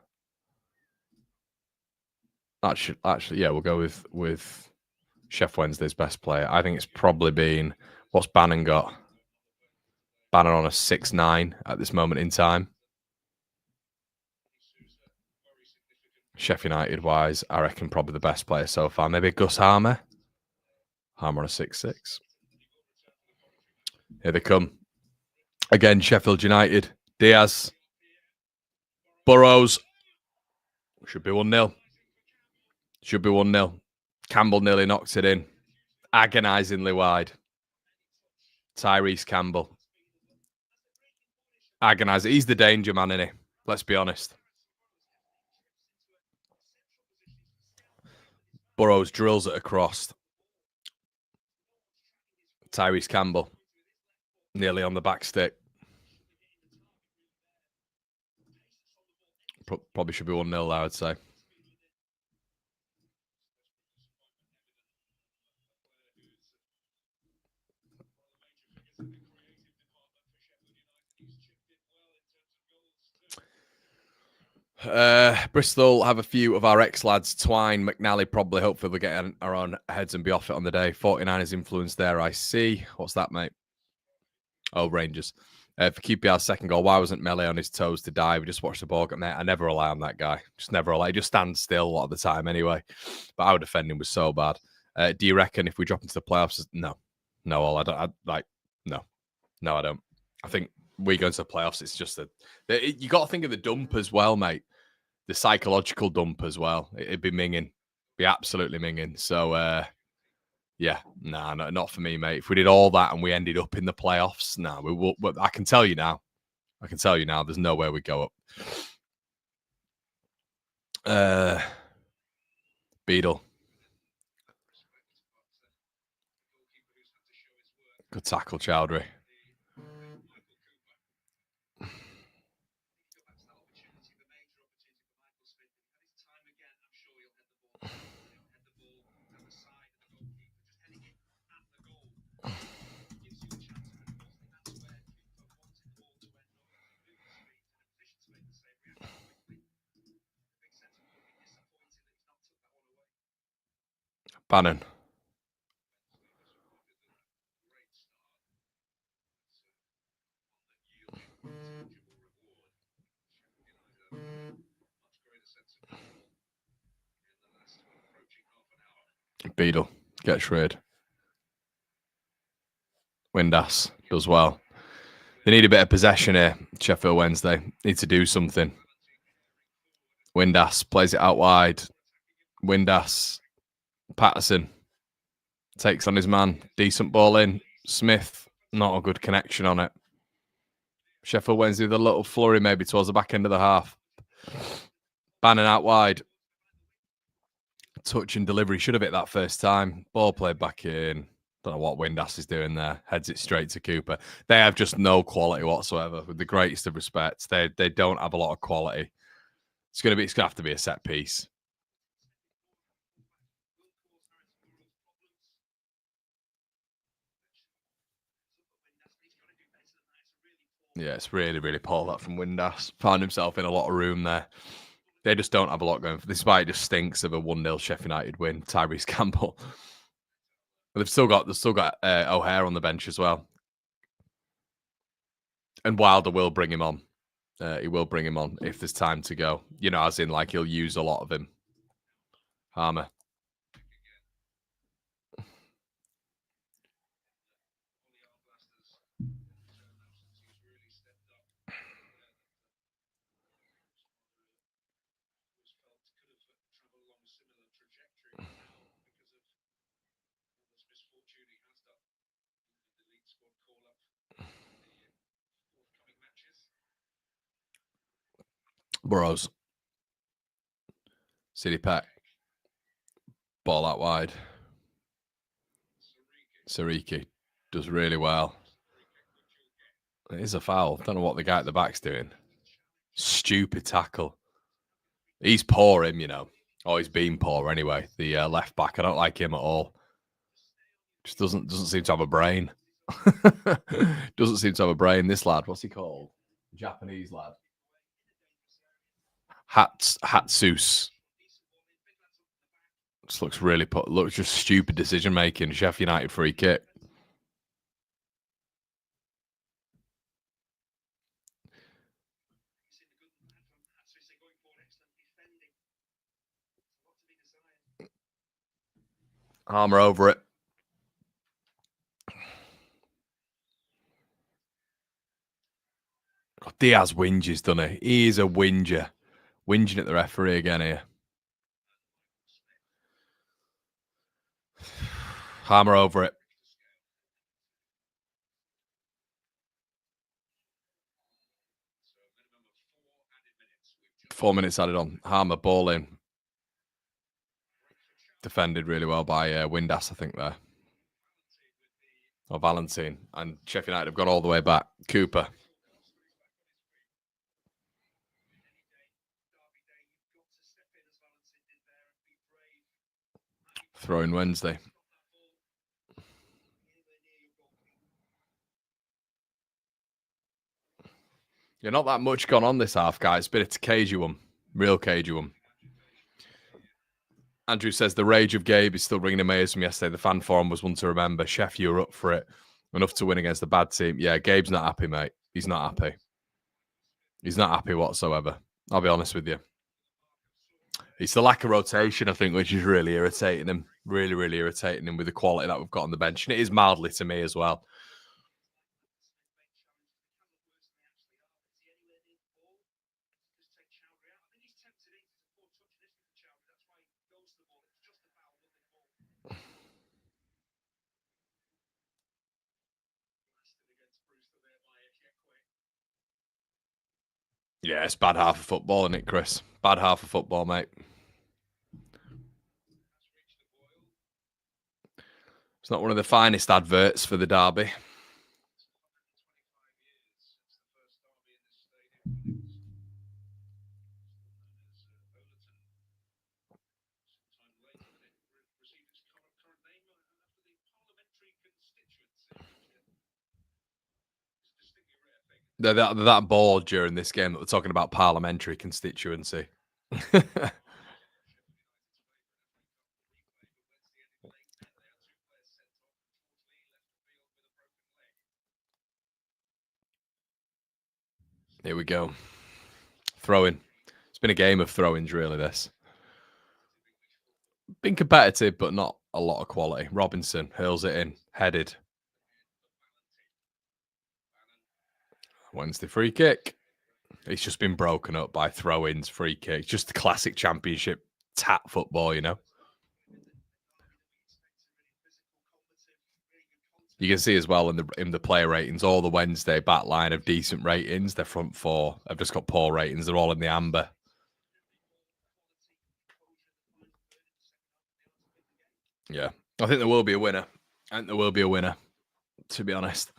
Actually, yeah, we'll go with Sheffield Wednesday's best player. I think it's probably been, what's Bannon got? Bannon on a 6-9 at this moment in time. Sheffield United wise, I reckon probably the best player so far. Maybe Gus Harmer. Harmer on a 6-6. Here they come. Again, Sheffield United. Diaz. Burrows. Should be 1-0. Should be 1-0. Campbell nearly knocks it in. Agonisingly wide. Tyrese Campbell. Agonising. He's the danger man, isn't he? Let's be honest. Burrows drills it across. Tyrese Campbell. Nearly on the back stick. Probably should be 1-0, I would say. Bristol have a few of our ex-lads. Twine, McNally, probably. Hopefully we'll get our own heads and be off it on the day. 49ers influence there, I see. What's that, mate? Oh, Rangers. For QPR's second goal, why wasn't Mele on his toes to dive? We just watched the ball get, mate. I never rely on that guy. Just never rely. He just stands still a lot of the time anyway. But our defending was so bad. Do you reckon if we drop into the playoffs? No, I don't. No, I don't. I think we go into the playoffs. It's just that you got to think of the dump as well, mate. The psychological dump as well. It'd be minging, be absolutely minging. So, yeah, no, not for me, mate. If we did all that and we ended up in the playoffs, no, we will. But I can tell you now. There's no way we go up. Beadle. Good tackle, Chowdhury. Bannon. Beadle. Gets rid. Windass does well. They need a bit of possession here, Sheffield Wednesday. Need to do something. Windass plays it out wide. Windass. Patterson takes on his man. Decent ball in. Smith, not a good connection on it. Sheffield Wednesday with a little flurry maybe towards the back end of the half. Bannon out wide. Touch and delivery. Should have hit that first time. Ball played back in. Don't know what Windass is doing there. Heads it straight to Cooper. They have just no quality whatsoever. With the greatest of respects, they don't have a lot of quality. It's gonna have to be a set piece. Yeah, it's really, really poor that from Windass. Found himself in a lot of room there. They just don't have a lot going for this. Fight just stinks of a 1-0 Sheffield United win. Tyrese Campbell. But they've still got O'Hare on the bench as well. And Wilder will bring him on. He will bring him on if there's time to go. You know, as in like he'll use a lot of him. Harmer. Burrows. City Pack. Ball out wide. Sariki does really well. It is a foul. Don't know what the guy at the back's doing. Stupid tackle. He's poor, him, you know. Oh, he's been poor anyway. The left back. I don't like him at all. Just doesn't seem to have a brain. Doesn't seem to have a brain. This lad, what's he called? Japanese lad. Hatsus. Just looks really looks just stupid decision making. Sheffield United free kick. Harmer over it. God, Diaz whinges, doesn't he? He is a whinger. Whinging at the referee again here. Harmer over it. Four minutes added on. Harmer ball in. Defended really well by Windass, I think, there. Or Valentine. And Sheffield United have gone all the way back. Cooper. Throw in Wednesday. Yeah, not that much gone on this half, guys. But it's a cagey one. Real cagey one. Andrew says the rage of Gabe is still ringing in my ears from yesterday. The fan forum was one to remember. Chef, you were up for it. Enough to win against the bad team. Yeah, Gabe's not happy, mate. He's not happy. He's not happy whatsoever. I'll be honest with you. It's the lack of rotation, I think, which is really irritating him. Really, really irritating him with the quality that we've got on the bench. And it is mildly to me as well. Yeah, it's bad half of football, isn't it, Chris? Bad half of football, mate. It's not one of the finest adverts for the derby. They're that bored during this game that we're talking about parliamentary constituency. Here we go. Throwing. It's been a game of throw-ins, really, this. Been competitive, but not a lot of quality. Robinson hurls it in. Headed. Wednesday free kick. It's just been broken up by throw-ins, free kicks. Just the classic championship tat football, you know. You can see as well in the player ratings, all the Wednesday back line have decent ratings. Their front four have just got poor ratings. They're all in the amber. Yeah. I think there will be a winner. To be honest.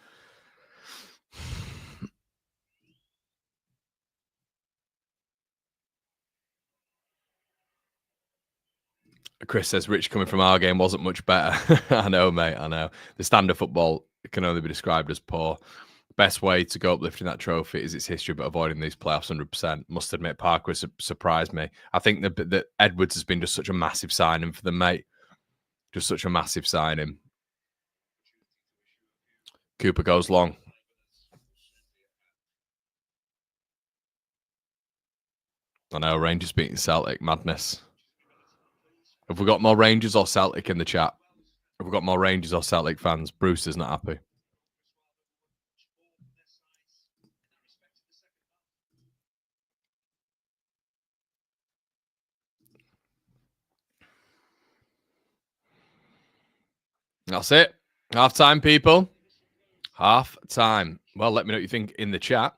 Chris says Rich coming from our game wasn't much better. I know, mate. I know. The standard football can only be described as poor. Best way to go uplifting that trophy is its history, but avoiding these playoffs 100%. Must admit, Parker has surprised me. I think that Edwards has been just such a massive signing for them, mate. Just such a massive signing. Cooper goes long. I know, Rangers beating Celtic. Madness. Have we got more Rangers or Celtic in the chat? Have we got more Rangers or Celtic fans? Brewster's not happy. That's it. Half time, people. Half time. Well, let me know what you think in the chat.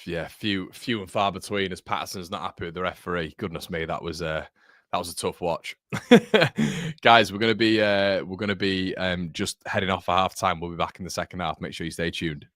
Yeah, few and far between as Patterson's not happy with the referee. Goodness me, that was a tough watch. Guys, we're gonna be just heading off for half time. We'll be back in the second half. Make sure you stay tuned.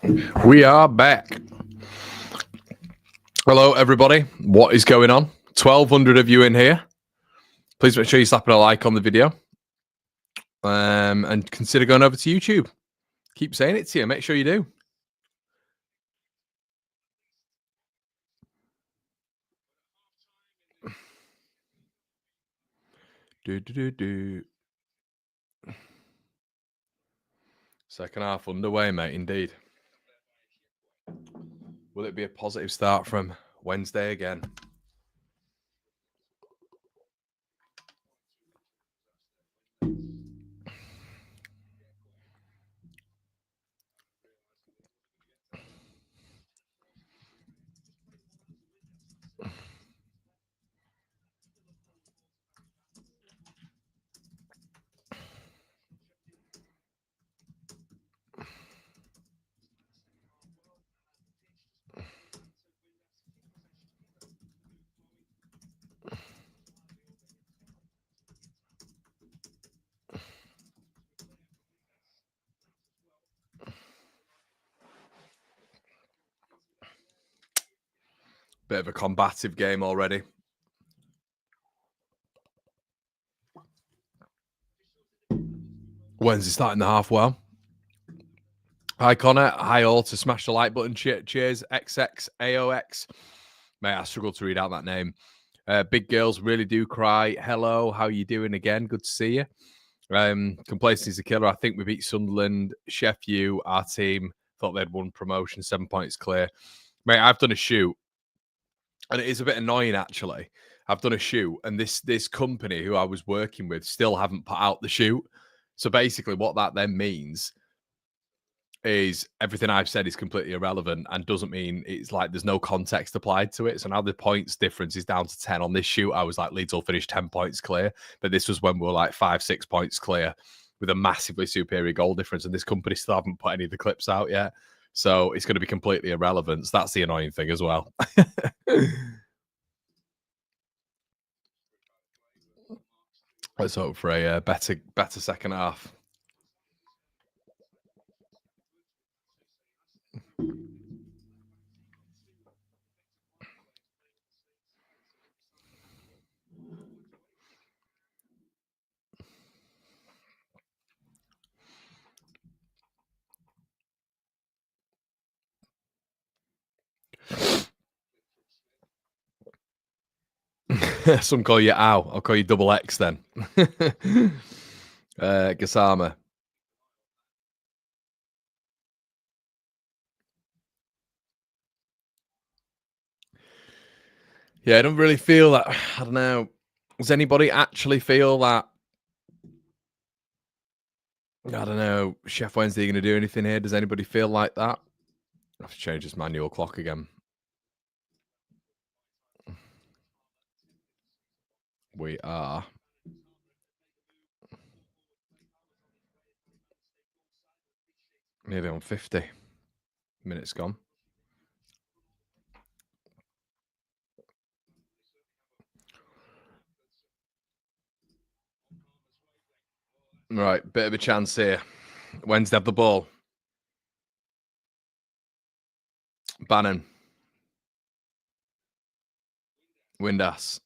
We are back. Hello, everybody. What is going on? 1,200 of you in here. Please make sure you're slapping a like on the video. And consider going over to YouTube. Keep saying it to you. Make sure you do. Second half underway, mate. Indeed. Will it be a positive start from Wednesday again? Bit of a combative game already. Wednesday starting the half well. Hi, Connor. Hi, all. To smash the like button. Cheers. XXAOX. Mate, I struggle to read out that name. Big girls really do cry. Hello. How you doing again? Good to see you. Complacency is a killer. I think we beat Sunderland. Sheffield, our team, thought they'd won promotion. 7 points clear. Mate, I've done a shoot. And it is a bit annoying, actually. I've done a shoot. And this company who I was working with still haven't put out the shoot. So basically what that then means is everything I've said is completely irrelevant and doesn't mean it's like there's no context applied to it. So now the points difference is down to 10 on this shoot. I was like, Leeds will finish 10 points clear. But this was when we were like 5-6 points clear with a massively superior goal difference. And this company still haven't put any of the clips out yet. So it's going to be completely irrelevant. So that's the annoying thing as well. Let's hope for a better second half. Some call you Ow. I'll call you Double X then. Gasama. Yeah, I don't really feel that. I don't know. Does anybody actually feel that? I don't know. Chef Wednesday going to do anything here? Does anybody feel like that? I have to change this manual clock again. We are. Maybe on 50 minutes gone. Right, bit of a chance here. Wednesday have the ball. Bannon. Windass.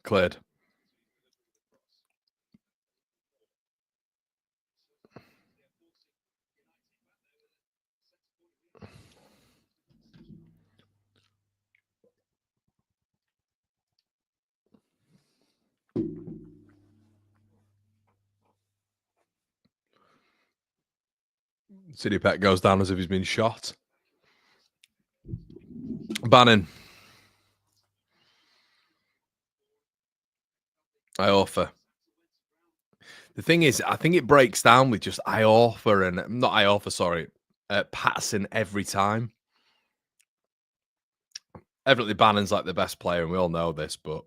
Cleared. City Pet goes down as if he's been shot. Bannon. I offer. The thing is, I think it breaks down with just Iorfa and not Iorfa, sorry, Patterson every time. Evidently, Bannon's like the best player, and we all know this, but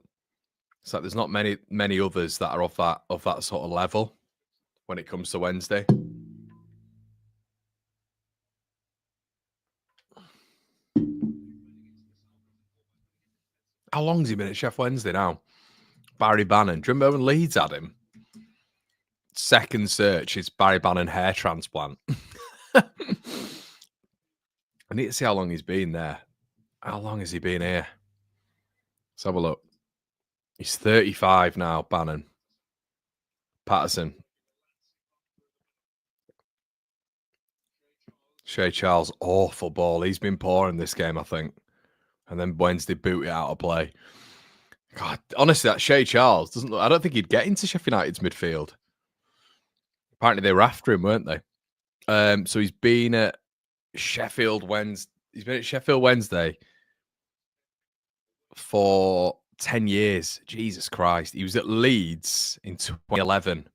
it's like there's not many others that are of that sort of level when it comes to Wednesday. How long's he been at Sheffield Wednesday now? Barry Bannon. Do you remember when Leeds had him? Second search is Barry Bannon hair transplant. I need to see how long he's been there. How long has he been here? Let's have a look. He's 35 now, Bannon. Patterson. Shea Charles, awful ball. He's been poor in this game, I think. And then Wednesday boot it out of play. God, honestly, that Shea Charles doesn't look. I don't think he'd get into Sheffield United's midfield. Apparently, they were after him, weren't they? So he's been at Sheffield Wednesday. He's been at Sheffield Wednesday for 10 years. Jesus Christ. He was at Leeds in 2011.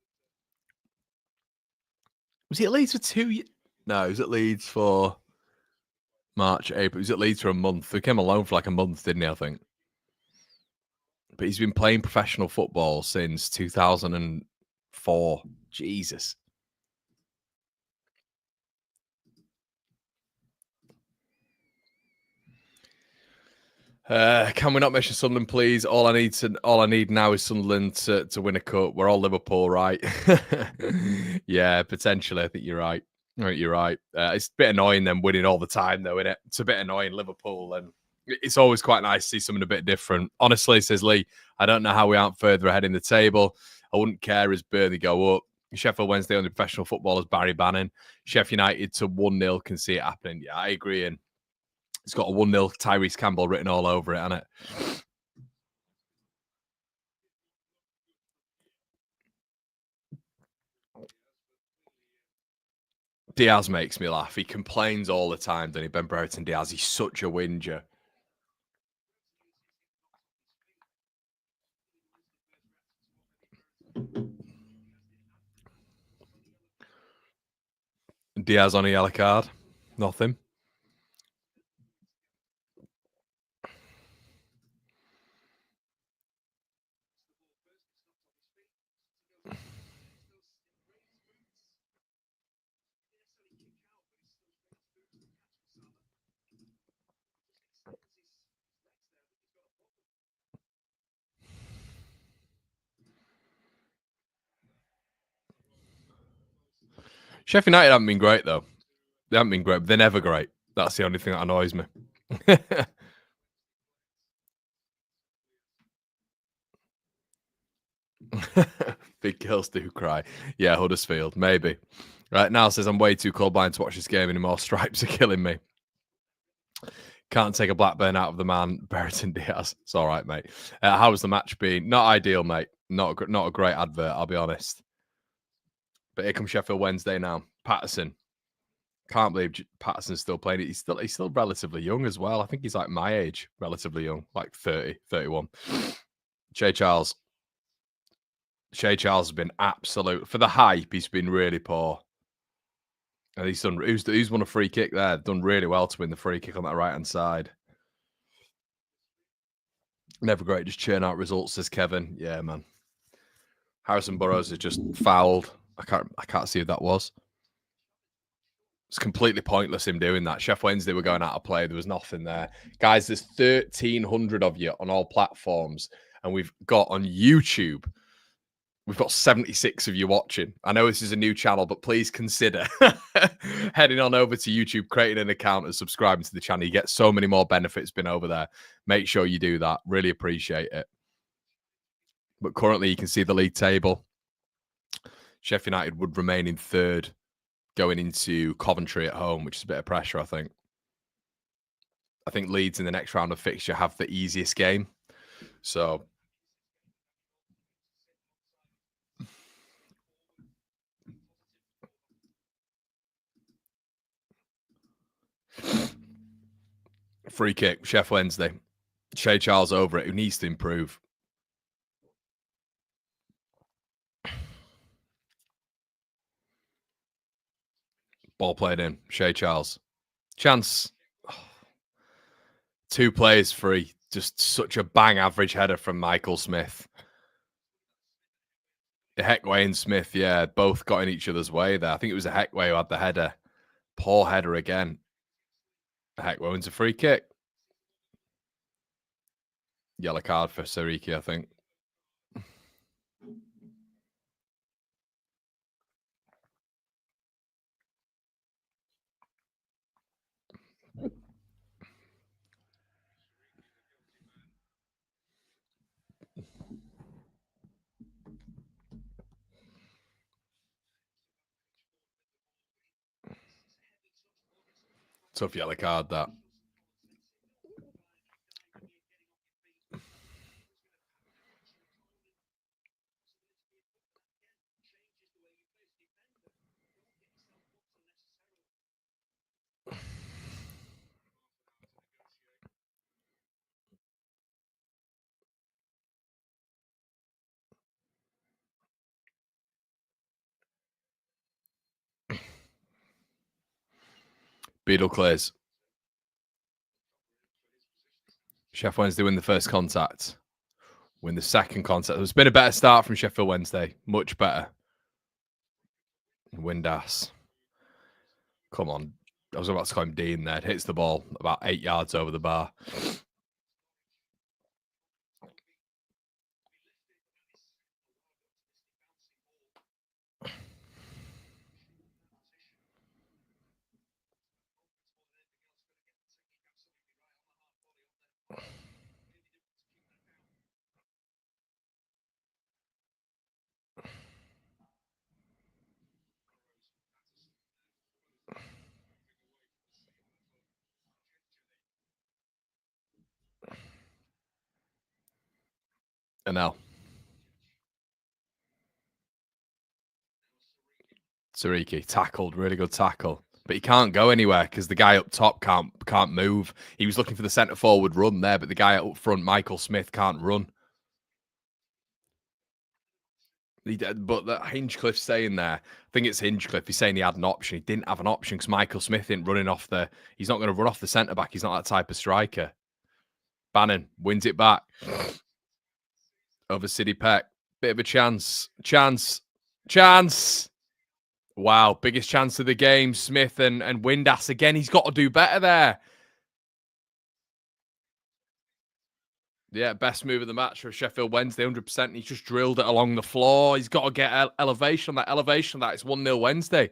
Was he at Leeds for 2 years? No, he was at Leeds for March, April. He was at Leeds for a month. He came alone for like a month, didn't he, I think? But he's been playing professional football since 2004. Jesus. Can we not mention Sunderland, please? All I need now is Sunderland to win a cup. We're all Liverpool, right? Yeah, potentially. I think you're right. You're right. It's a bit annoying them winning all the time, though, isn't it? It's a bit annoying, Liverpool, and it's always quite nice to see something a bit different. Honestly, says Lee, I don't know how we aren't further ahead in the table. I wouldn't care as Burnley go up. Sheffield Wednesday on the professional footballers, Barry Bannon. Sheffield United to 1-0, can see it happening. Yeah, I agree. And it's got a 1-0 Tyrese Campbell written all over it, hasn't it? Diaz makes me laugh. He complains all the time, doesn't he? Ben Brereton Diaz, he's such a whinger. Diaz on a yellow card. Nothing. Sheffield United haven't been great, though. They haven't been great, but they're never great. That's the only thing that annoys me. Big girls do cry. Yeah, Huddersfield, maybe. Right, now says I'm way too colorblind to watch this game anymore. Stripes are killing me. Can't take a Blackburn out of the man, Brereton Diaz. It's all right, mate. How was the match been? Not ideal, mate. Not a great advert, I'll be honest. But here comes Sheffield Wednesday now. Patterson. Can't believe Patterson's still playing it. He's still relatively young as well. I think he's like my age, relatively young, like 30, 31. Shea Charles. Shea Charles has been absolute. For the hype, he's been really poor. And he's done. Who's won a free kick there? Done really well to win the free kick on that right hand side. Never great. Just churn out results, says Kevin. Yeah, man. Harrison Burrows is just fouled. I can't see who that was. It's completely pointless him doing that. Sheffield Wednesday were going out of play. There was nothing there. Guys, there's 1,300 of you on all platforms. And we've got on YouTube, we've got 76 of you watching. I know this is a new channel, but please consider heading on over to YouTube, creating an account and subscribing to the channel. You get so many more benefits being over there. Make sure you do that. Really appreciate it. But currently, you can see the league table. Sheffield United would remain in third going into Coventry at home, which is a bit of pressure, I think. I think Leeds in the next round of fixture have the easiest game. So free kick, Sheffield Wednesday. Shea Charles over it, who needs to improve. Ball played in, Shea Charles. Chance. Two players free. Just such a bang average header from Michael Smith. Heckway and Smith, yeah, both got in each other's way there. I think it was a Heckway who had the header. Poor header again. Heckway wins a free kick. Yellow card for Sariki, I think. Tough yellow card, that. Beadle clears. Sheffield Wednesday win the first contact. Win the second contact. It's been a better start from Sheffield Wednesday. Much better. Windass. Come on. I was about to call him Dean there. It hits the ball about 8 yards over the bar. And now. Sariki tackled, really good tackle. But he can't go anywhere because the guy up top can't move. He was looking for the centre forward run there, but the guy up front, Michael Smith, can't run. But that Hinchcliffe's saying there, I think it's Hinchcliffe, he's saying he had an option. He didn't have an option because Michael Smith isn't running off the... He's not going to run off the centre-back. He's not that type of striker. Bannon wins it back. Over City Peck. Bit of a chance. Chance. Wow, biggest chance of the game. Smith and Windass again. He's got to do better there. Yeah, best move of the match for Sheffield Wednesday, 100%. He's just drilled it along the floor. He's got to get elevation on that. It's 1-0 Wednesday.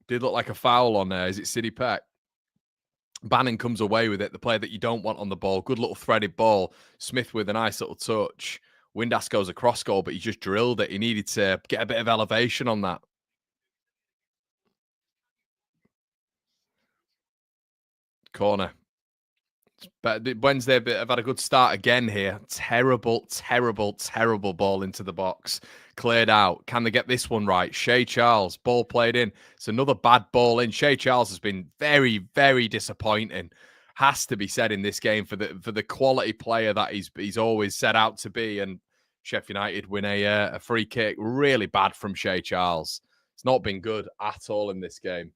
Did look like a foul on there. Is it City Peck? Bannon comes away with it, the player that you don't want on the ball. Good little threaded ball. Smith with a nice little touch. Windass goes across goal, but he just drilled it. He needed to get a bit of elevation on that. Corner. But Wednesday have had a good start again here. Terrible ball into the box. Cleared out. Can they get this one right? Shea Charles, ball played in. It's another bad ball in. Shea Charles has been very disappointing. Has to be said in this game for the quality player that he's always set out to be. And Sheffield United win a free kick. Really bad from Shea Charles. It's not been good at all in this game.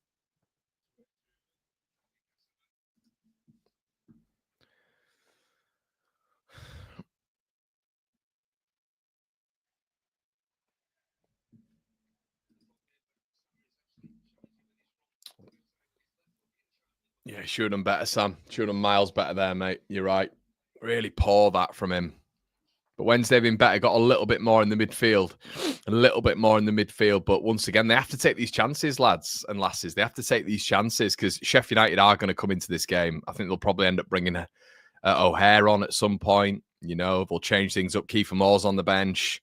Yeah, should have done better, Sam. Should have done miles better there, mate. You're right. Really poor that from him. But Wednesday been better, got a little bit more in the midfield. But once again, they have to take these chances, lads and lasses. They have to take these chances because Sheffield United are going to come into this game. I think they'll probably end up bringing O'Hare on at some point. You know, they'll change things up. Kiefer Moore's on the bench.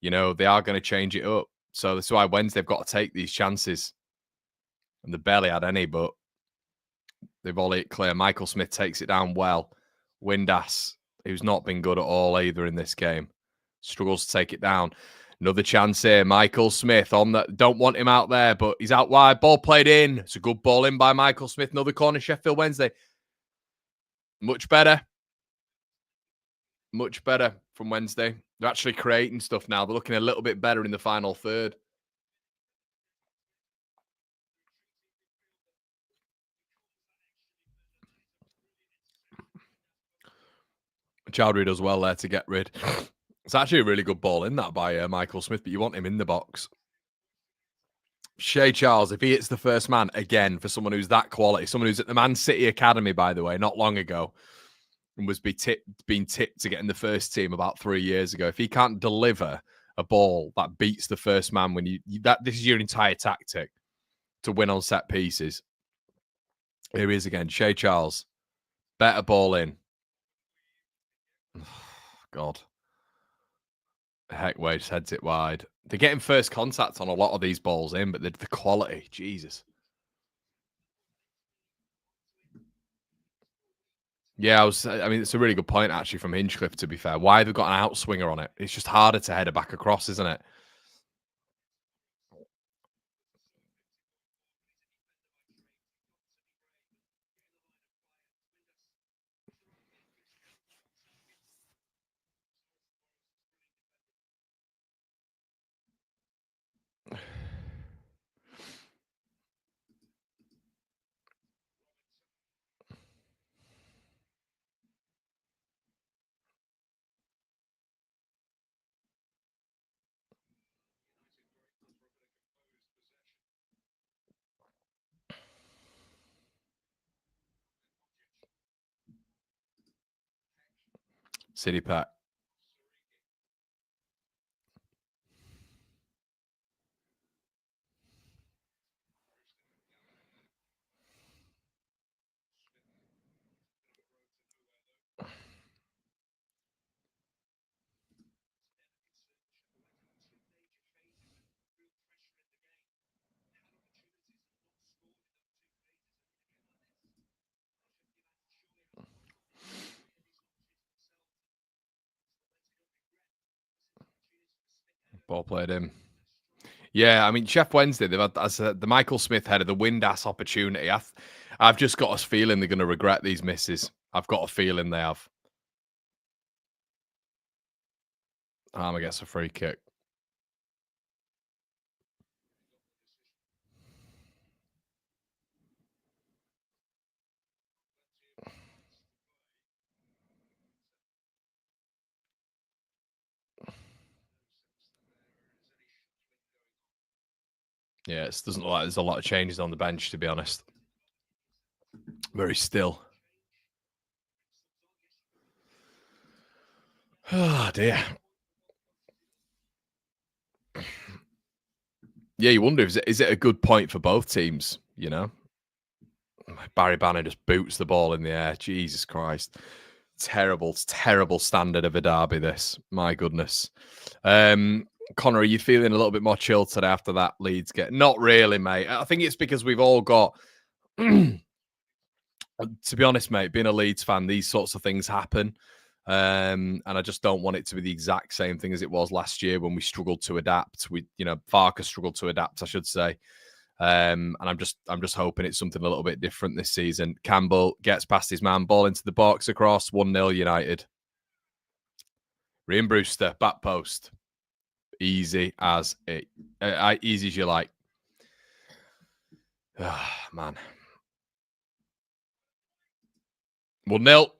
You know, they are going to change it up. So that's why Wednesday have got to take these chances. And they barely had any, but they've all hit clear. Michael Smith takes it down well. Windass, who's not been good at all either in this game, struggles to take it down. Another chance here. Michael Smith on that. Don't want him out there, but he's out wide. Ball played in. It's a good ball in by Michael Smith. Another corner, Sheffield Wednesday. Much better from Wednesday. They're actually creating stuff now. They're looking a little bit better in the final third. Chowdhury does well there to get rid. It's actually a really good ball in that by Michael Smith, but you want him in the box. Shea Charles, if he hits the first man again for someone who's that quality, someone who's at the Man City Academy, by the way, not long ago, and was being tipped to get in the first team about 3 years ago. If he can't deliver a ball that beats the first man when this is your entire tactic to win on set pieces. Here he is again, Shea Charles. Better ball in. God. Heck, Wade just heads it wide. They're getting first contact on a lot of these balls in, but the quality, Jesus. Yeah, I mean, it's a really good point, actually, from Hinchcliffe, to be fair. Why they've got an outswinger on it? It's just harder to head it back across, isn't it? City Pack. Ball played in. Yeah, I mean, Sheffield Wednesday, they've had, as the Michael Smith header, the wind-ass opportunity. I've just got a feeling they're going to regret these misses. I've got a feeling they have. Armour gets a free kick. Yeah, it doesn't look like there's a lot of changes on the bench, to be honest. Very still. Oh, dear. Yeah, you wonder, is it a good point for both teams, you know? Barry Banner just boots the ball in the air. Jesus Christ. Terrible standard of a derby, this. My goodness. Connor, are you feeling a little bit more chilled today after that Leeds get? Not really, mate. I think it's because we've all got... to be honest, mate, being a Leeds fan, these sorts of things happen. And I just don't want it to be the exact same thing as it was last year when we struggled to adapt. Farker struggled to adapt, I should say. And I'm just hoping it's something a little bit different this season. Campbell gets past his man, ball into the box across, 1-0 United. Ryan Brewster, back post. Easy as easy as you like. Man. 1-0.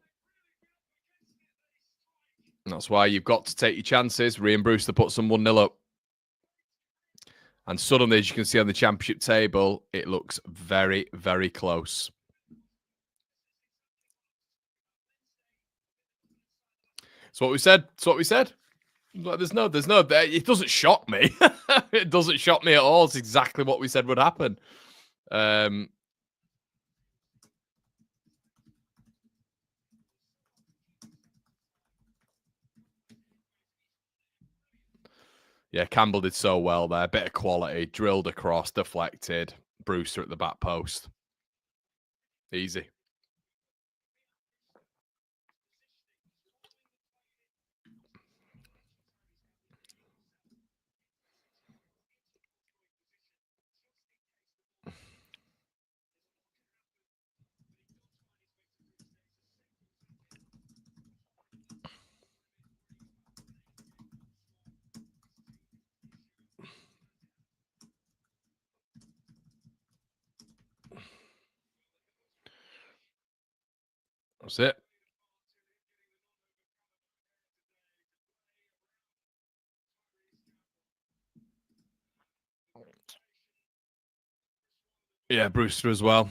That's why you've got to take your chances. Ryan Brewster puts them 1-0 up. And suddenly, as you can see on the championship table, it looks very, very close. It's what we said. It's what we said. There's no. It doesn't shock me. It doesn't shock me at all. It's exactly what we said would happen. Yeah, Campbell did so well there. Bit of quality. Drilled across, deflected. Brewster at the back post. Easy. That's it. Yeah, Brewster as well.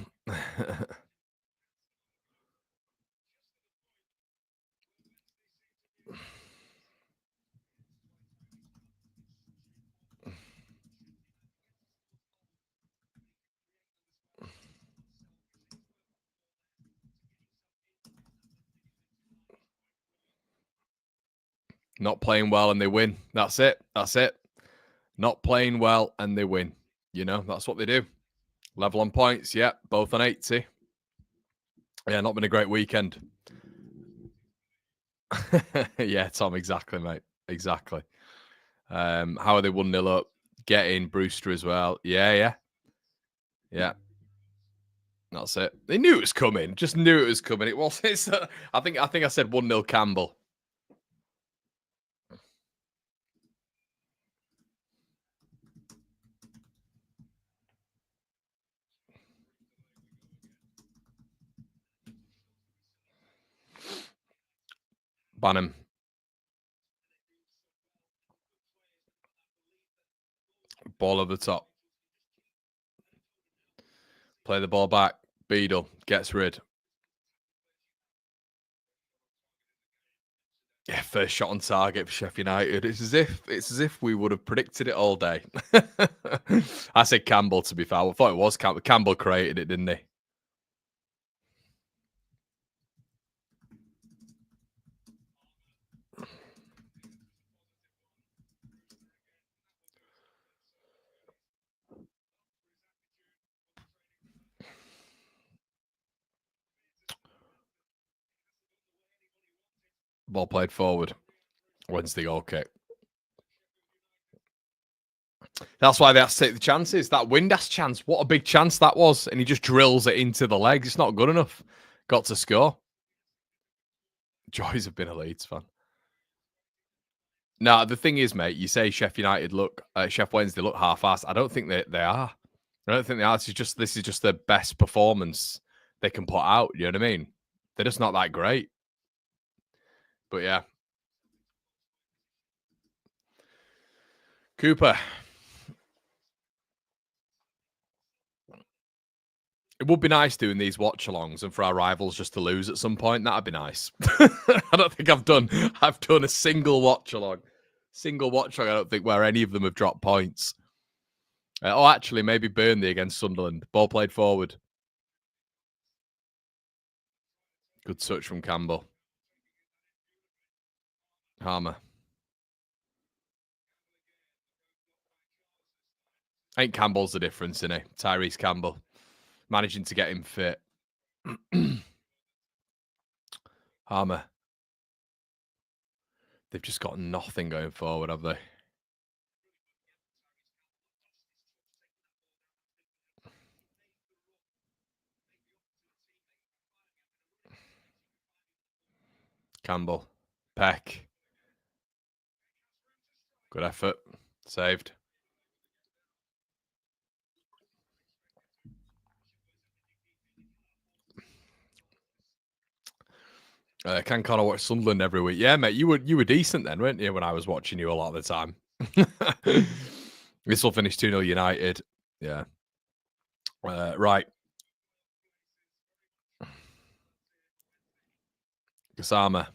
Not playing well and they win. That's it. That's it. Not playing well and they win. You know, that's what they do. Level on points. Yeah, both on 80. Yeah, not been a great weekend. Yeah, Tom, exactly, mate. Exactly. How are they 1-0 up? Getting Brewster as well. Yeah. That's it. They knew it was coming. Just knew it was coming. It was. I think I said 1-0 Campbell. Ban him. Ball over the top. Play the ball back. Beadle gets rid. Yeah, first shot on target for Sheffield United. It's as if we would have predicted it all day. I said Campbell, to be fair. I thought it was Campbell. Campbell created it, didn't he? Ball played forward. Wednesday goal kick. That's why they have to take the chances. That Windass chance, what a big chance that was. And he just drills it into the legs. It's not good enough. Got to score. Joys have been a Leeds fan. No, the thing is, mate, you say Sheffield United Sheffield Wednesday look half-assed. I don't think they are. I don't think they are. This is just the best performance they can put out. You know what I mean? They're just not that great. But yeah. Cooper. It would be nice doing these watch-alongs and for our rivals just to lose at some point. That'd be nice. I don't think I've done a single watch-along. I don't think where any of them have dropped points. Actually, maybe Burnley against Sunderland. Ball played forward. Good touch from Campbell. Harmer. I think Campbell's the difference, isn't he? Tyrese Campbell. Managing to get him fit. Harmer. They've just got nothing going forward, have they? Campbell. Peck. Good effort. Saved. Can Connor watch Sunderland every week? Yeah, mate, you were decent then, weren't you? When I was watching you a lot of the time. This will finish 2-0 United. Yeah. Right. Gasama.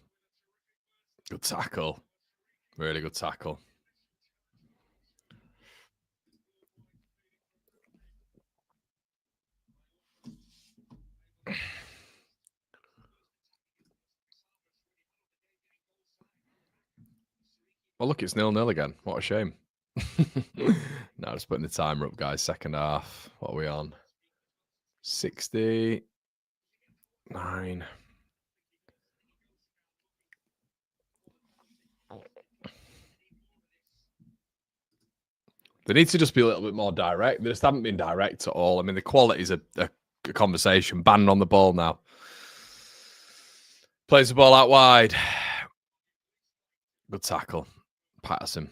Good tackle. Really good tackle. Well, look, it's 0-0 again. What a shame. Now just putting the timer up, guys. Second half. What are we on? 69. They need to just be a little bit more direct. They just haven't been direct at all. I mean, the quality is a conversation. Bannon on the ball now. Plays the ball out wide. Good tackle. Patterson.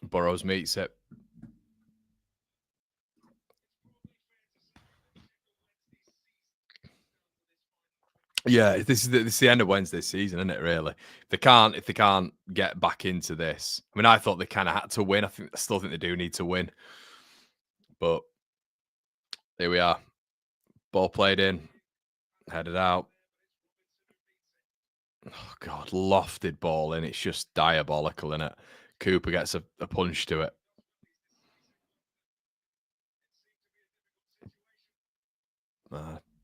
Burrows meets it. Yeah, this is the end of Wednesday season, isn't it? Really, if they can't get back into this. I mean, I thought they kind of had to win. I still think they do need to win, but here we are. Ball played in, headed out. Oh God, lofted ball in. It's just diabolical, isn't it? Cooper gets a punch to it.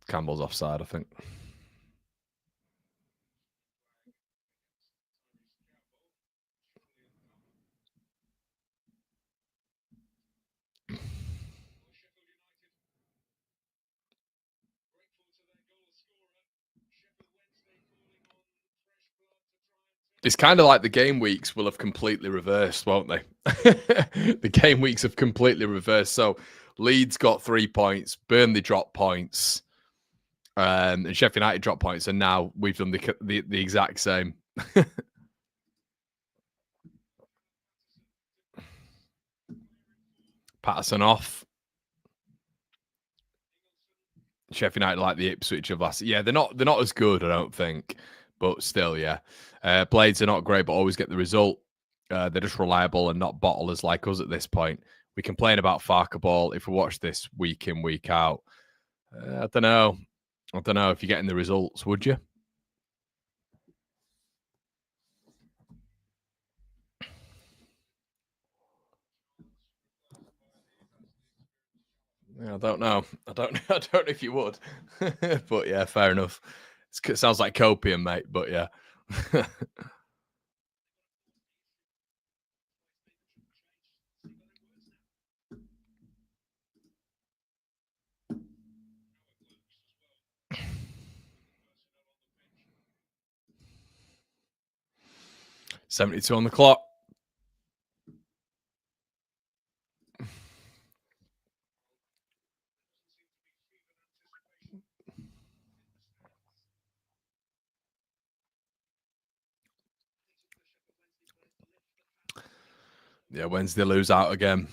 Campbell's offside, I think. It's kind of like the game weeks will have completely reversed, won't they? The game weeks have completely reversed. So Leeds got 3 points, Burnley dropped points, and Sheffield United dropped points, and now we've done the exact same. Patterson off. Sheffield United like the Ipswich of last. Yeah, they're not as good, I don't think, but still, yeah. Blades are not great, but always get the result. They're just reliable and not bottlers like us at this point. We complain about Farker ball if we watch this week in, week out. I don't know. I don't know if you're getting the results, would you? Yeah, I don't know. I don't know if you would. But yeah, fair enough. It sounds like copium, mate, but yeah. 72 on the clock. Yeah, Wednesday lose out again.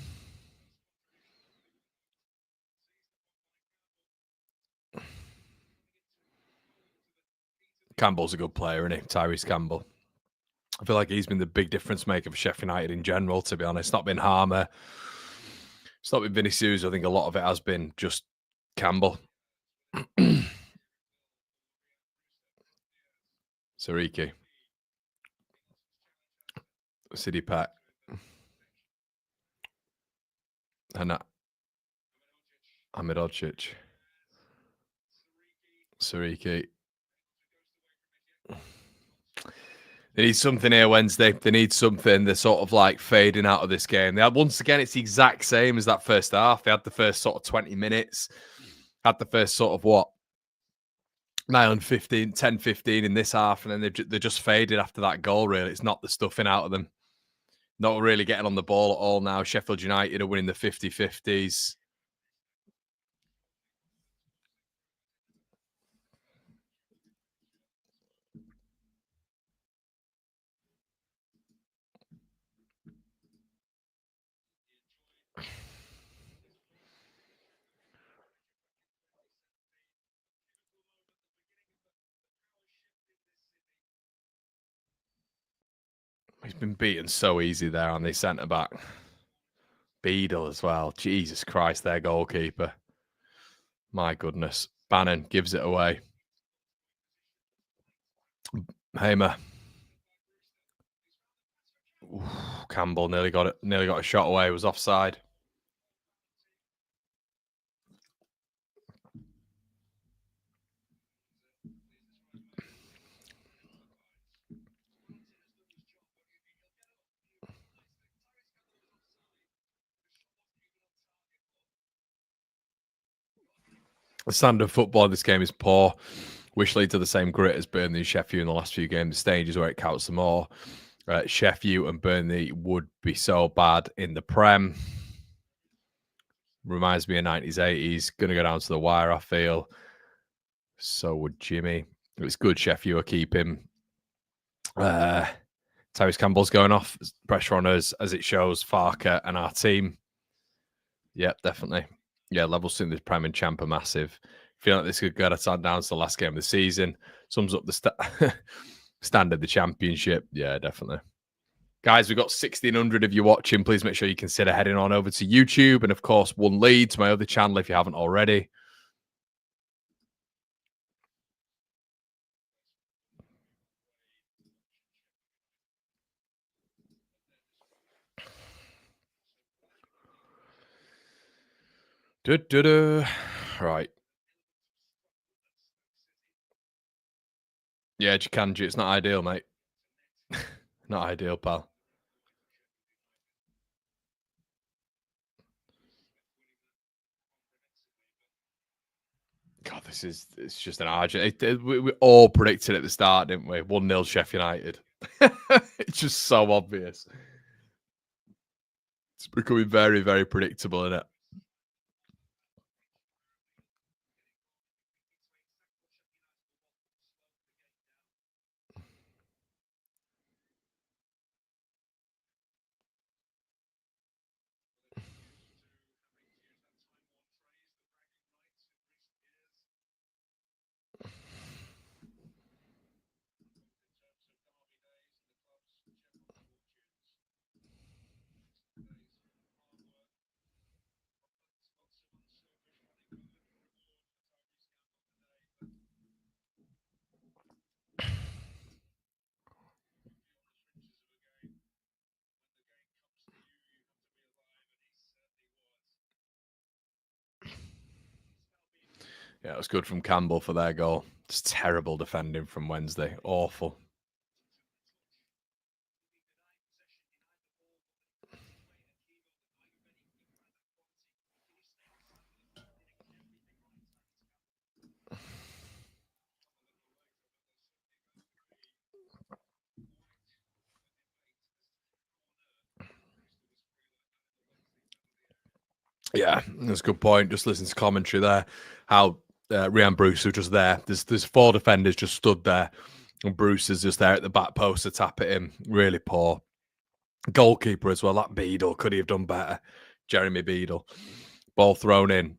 Campbell's a good player, isn't he? Tyrese Campbell. I feel like he's been the big difference maker for Sheffield United in general, to be honest. It's not been Harmer. It's not been Vinny Souza. I think a lot of it has been just Campbell. Sariki. City Pack. And Ahmed Odcic. Sariki. They need something here Wednesday. They need something. They're sort of like fading out of this game. Once again, it's the exact same as that first half. They had the first sort of 20 minutes. Had the first sort of what? 9 15, 10, 15 in this half. And then they're just faded after that goal, really. It's not the stuffing out of them. Not really getting on the ball at all now. Sheffield United are winning the 50-50s. He's been beaten so easy there on the centre back. Beadle as well. Jesus Christ, their goalkeeper. My goodness. Bannon gives it away. Hamer. Ooh, Campbell nearly got a shot away. It was offside. The standard of football in this game is poor. Wish Leeds to the same grit as Burnley and Sheffield in the last few games. The stages where it counts them more. Sheffield and Burnley would be so bad in the Prem. Reminds me of 90s, 80s. Going to go down to the wire, I feel. So would Jimmy. It's good Sheffield are keeping. Tyrese Campbell's going off. Pressure on us as it shows Farker and our team. Yep, definitely. Yeah, levels in the Prem and Champ are massive. Feel like this could go down to the last game of the season. Sums up the standard of the championship. Yeah, definitely. Guys, we've got 1,600 of you watching. Please make sure you consider heading on over to YouTube. And of course, One Leads, my other channel, if you haven't already. Right. Yeah, Chikanji, it's not ideal, mate. Not ideal, pal. God, it's just an argent. We all predicted at the start, didn't we? 1-0 Sheffield United. It's just so obvious. It's becoming very, very predictable, isn't it? Yeah, it was good from Campbell for their goal. Just terrible defending from Wednesday. Awful. Yeah, that's a good point. Just listen to commentary there. How Ryan Brewster just there. There's four defenders just stood there, and Brewster's just there at the back post to tap at him. Really poor. Goalkeeper as well. That Beadle could he have done better? Jeremy Beadle. Ball thrown in.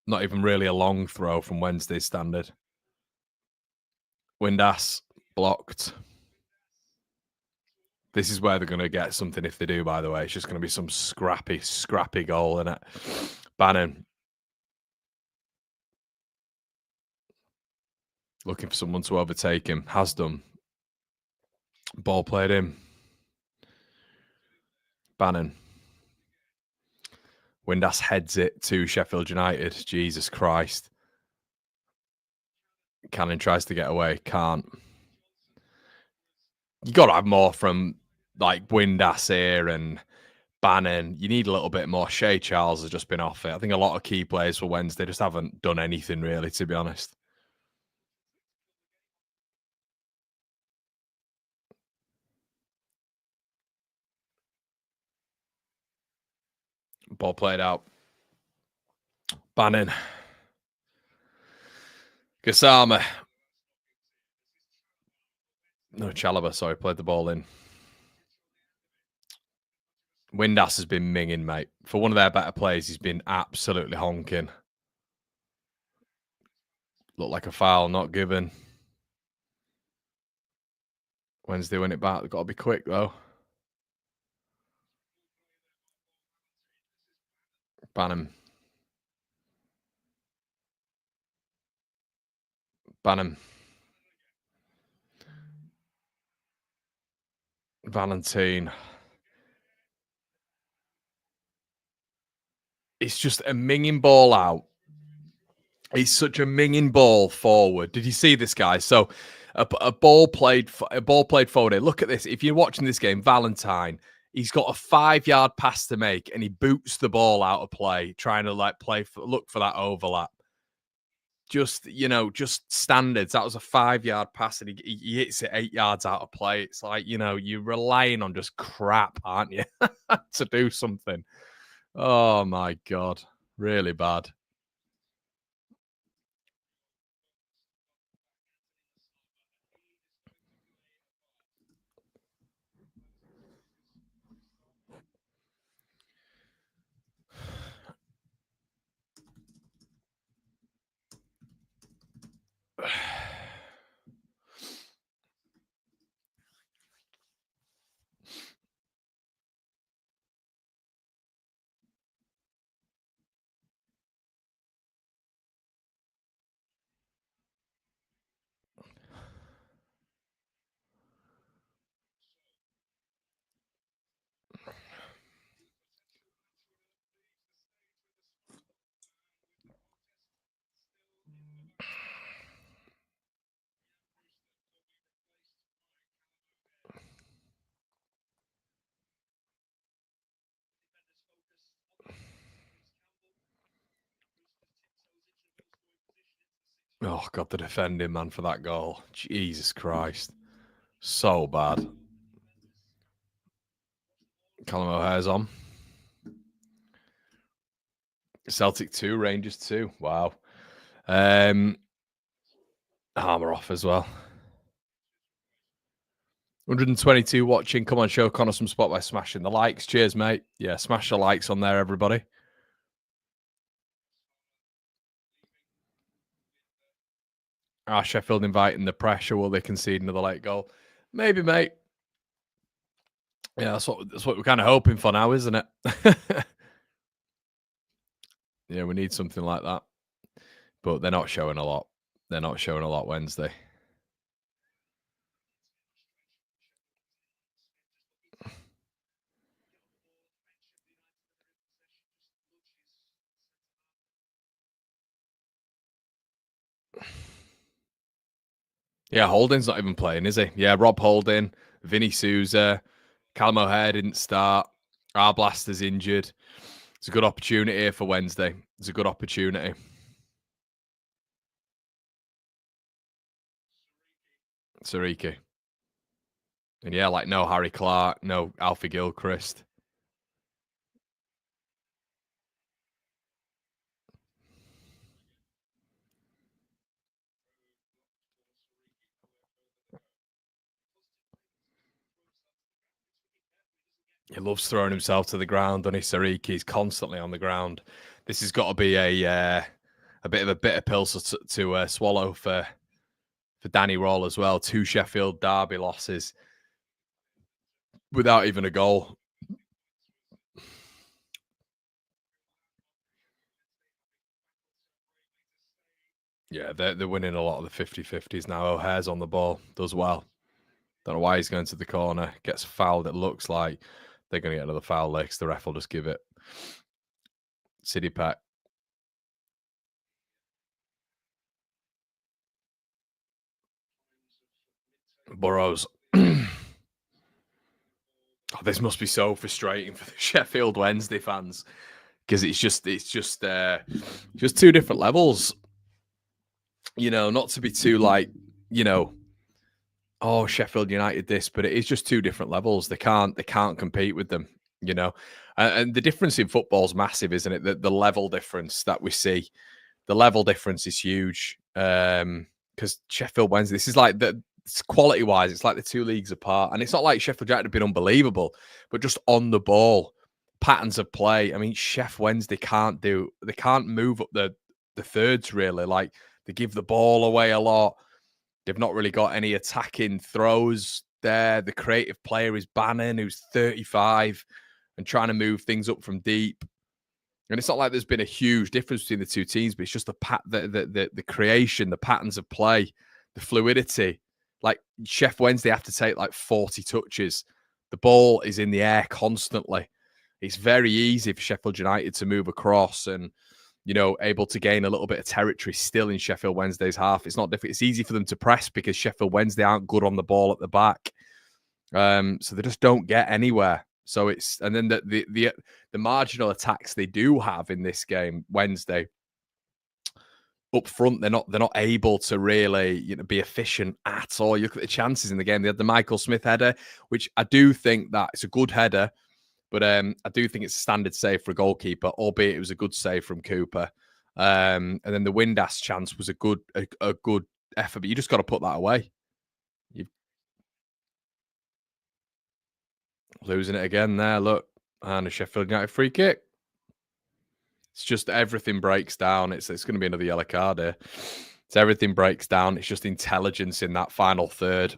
Not even really a long throw from Wednesday's standard. Windass blocked. This is where they're going to get something if they do, by the way. It's just going to be some scrappy goal in it. Bannon looking for someone to overtake him. Has done. Ball played in. Bannon. Windass heads it to Sheffield United. Jesus Christ. Cannon tries to get away. Can't. You got to have more from like Windass here and Bannon. You need a little bit more. Shea Charles has just been off it. I think a lot of key players for Wednesday just haven't done anything really, to be honest. Ball played out. Bannon. Gasama. No, Chalobah, sorry, played the ball in. Windass has been minging, mate. For one of their better players, he's been absolutely honking. Looked like a foul, not given. Wednesday win it back. They've got to be quick, though. Bannon. Bannon. Valentine. It's just a minging ball out. It's such a minging ball forward. Did you see this guy? So a ball played forward. Look at this. If you're watching this game, Valentine, he's got a 5-yard pass to make, and he boots the ball out of play, trying to like look for that overlap. Just just standards. That was a 5-yard pass, and he hits it 8 yards out of play. It's like you're relying on just crap, aren't you, to do something? Oh my god, really bad. Oh god, the defending man for that goal. Jesus Christ. So bad. Callum O'Hare's on. Celtic 2, Rangers 2. Wow. Armour off as well. 122 watching. Come on, show Connor some spot by smashing the likes. Cheers, mate. Yeah, smash the likes on there, everybody. Sheffield inviting the pressure. Will they concede another late goal? Maybe, mate. Yeah, that's what we're kind of hoping for now, isn't it? Yeah, we need something like that. But they're not showing a lot. They're not showing a lot Wednesday. Yeah, Holding's not even playing, is he? Yeah, Rob Holding, Vinny Souza, Callum O'Hare didn't start. Blaster's injured. It's a good opportunity here for Wednesday. It's a good opportunity. Sariki. And yeah, like no Harry Clark, no Alfie Gilchrist. He loves throwing himself to the ground, doesn't he, Sariki? He's constantly on the ground. This has got to be a bit of a bitter pill to swallow for Danny Roll as well. 2 Sheffield derby losses without even a goal. Yeah, they're winning a lot of the 50-50s now. O'Hare's on the ball, does well. Don't know why he's going to the corner. Gets fouled. It looks like they're going to get another foul licks. The ref will just give it. City Pack. Burrows. This must be so frustrating for the Sheffield Wednesday fans because it's just 2 different levels. You know, not to be too like, you know, oh, Sheffield United this, but it is just 2 different levels. They can't compete with them, you know. And the difference in football is massive, isn't it? The level difference that we see, the level difference is huge. Because Sheffield Wednesday, this is like quality wise, it's like the 2 leagues apart. And it's not like Sheffield United have been unbelievable, but just on the ball, patterns of play. I mean, Wednesday they can't move up the thirds really. Like they give the ball away a lot. They've not really got any attacking throws there. The creative player is Bannon, who's 35 and trying to move things up from deep. And it's not like there's been a huge difference between the 2 teams, but it's just the creation, the patterns of play, the fluidity. Like Chef Wednesday have to take like 40 touches. The ball is in the air constantly. It's very easy for Sheffield United to move across and, you know, able to gain a little bit of territory still in Sheffield Wednesday's half. It's not difficult. It's easy for them to press because Sheffield Wednesday aren't good on the ball at the back. So they just don't get anywhere. So it's, and then the marginal attacks they do have in this game Wednesday up front, they're not able to really, you know, be efficient at all. You look at the chances in the game. They had the Michael Smith header, which I do think that it's a good header, but I do think it's a standard save for a goalkeeper, albeit it was a good save from Cooper. And then the Windass chance was a good effort, but you just got to put that away. You're losing it again there. Look, and a Sheffield United free kick. It's just everything breaks down. It's going to be another yellow card here. It's everything breaks down. It's just intelligence in that final third.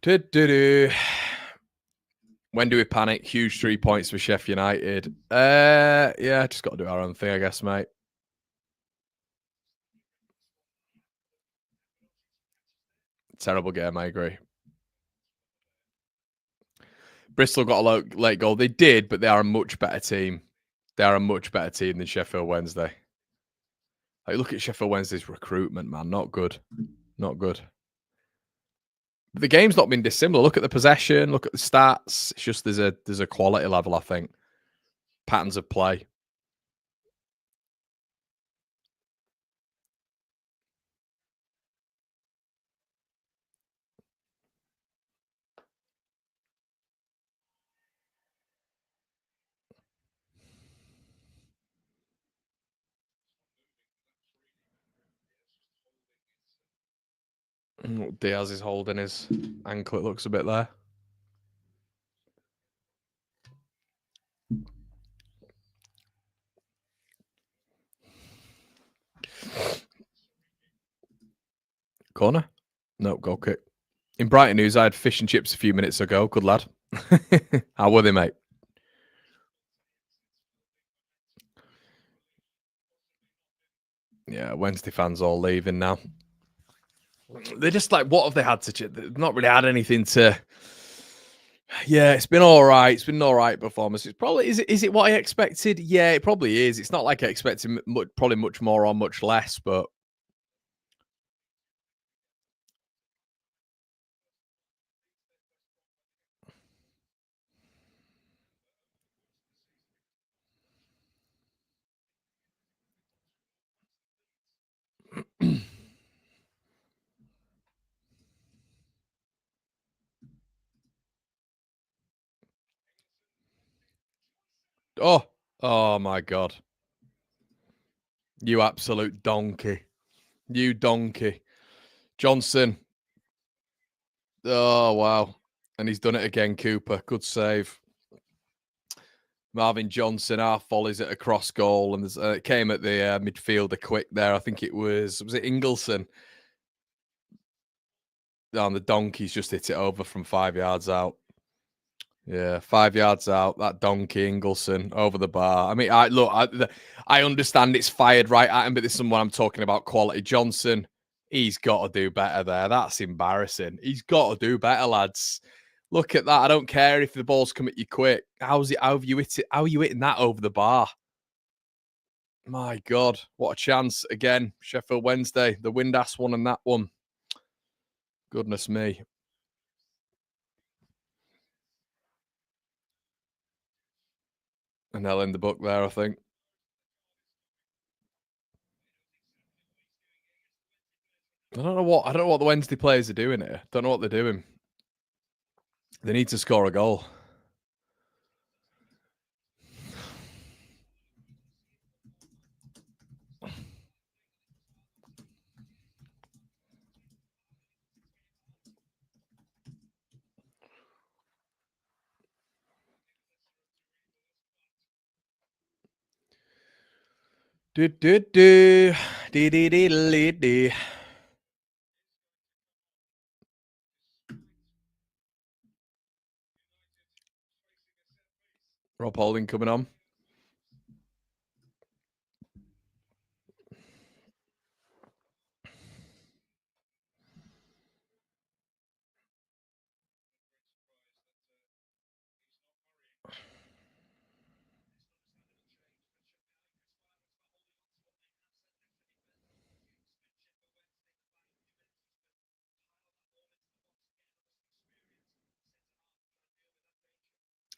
When do we panic? Huge 3 points for Sheffield United. Yeah, just got to do our own thing, I guess, mate. Terrible game, I agree. Bristol got a late goal. They did, but they are a much better team. They are a much better team than Sheffield Wednesday. Like, look at Sheffield Wednesday's recruitment, man. Not good. Not good. But the game's not been dissimilar. Look at the possession. Look at the stats. It's just there's a quality level, I think. Patterns of play. Diaz is holding his ankle, it looks a bit there. Corner? Nope, goal kick. In Brighton news, I had fish and chips a few minutes ago. Good lad. How were they, mate? Yeah, Wednesday fans all leaving now. They're just like, what have they had to? They've not really had anything to. Yeah, it's been all right. It's been an all right performance. It's probably is it what I expected? Yeah, it probably is. It's not like I expected probably much more or much less, but oh my god, you absolute donkey, you donkey, Johnson. Oh wow, and he's done it again. Cooper, good save. Marvin Johnson, half volleys at a cross goal, and it came at the midfielder quick there. I think it was it Ingleson? And the donkey's just hit it over from 5 yards out. Yeah, 5 yards out. That donkey Ingleson over the bar. I mean, I understand it's fired right at him, but this is someone I'm talking about. Quality Johnson, he's got to do better there. That's embarrassing. He's got to do better, lads. Look at that. I don't care if the ball's come at you quick. How have you hit it? How are you hitting that over the bar? My God, what a chance again. Sheffield Wednesday, the wind-ass one and that one. Goodness me. And they'll end the book there, I think. I don't know what the Wednesday players are doing here. Don't know what they're doing. They need to score a goal. Do do do dee dee dee dee dee. Rob Holding coming on.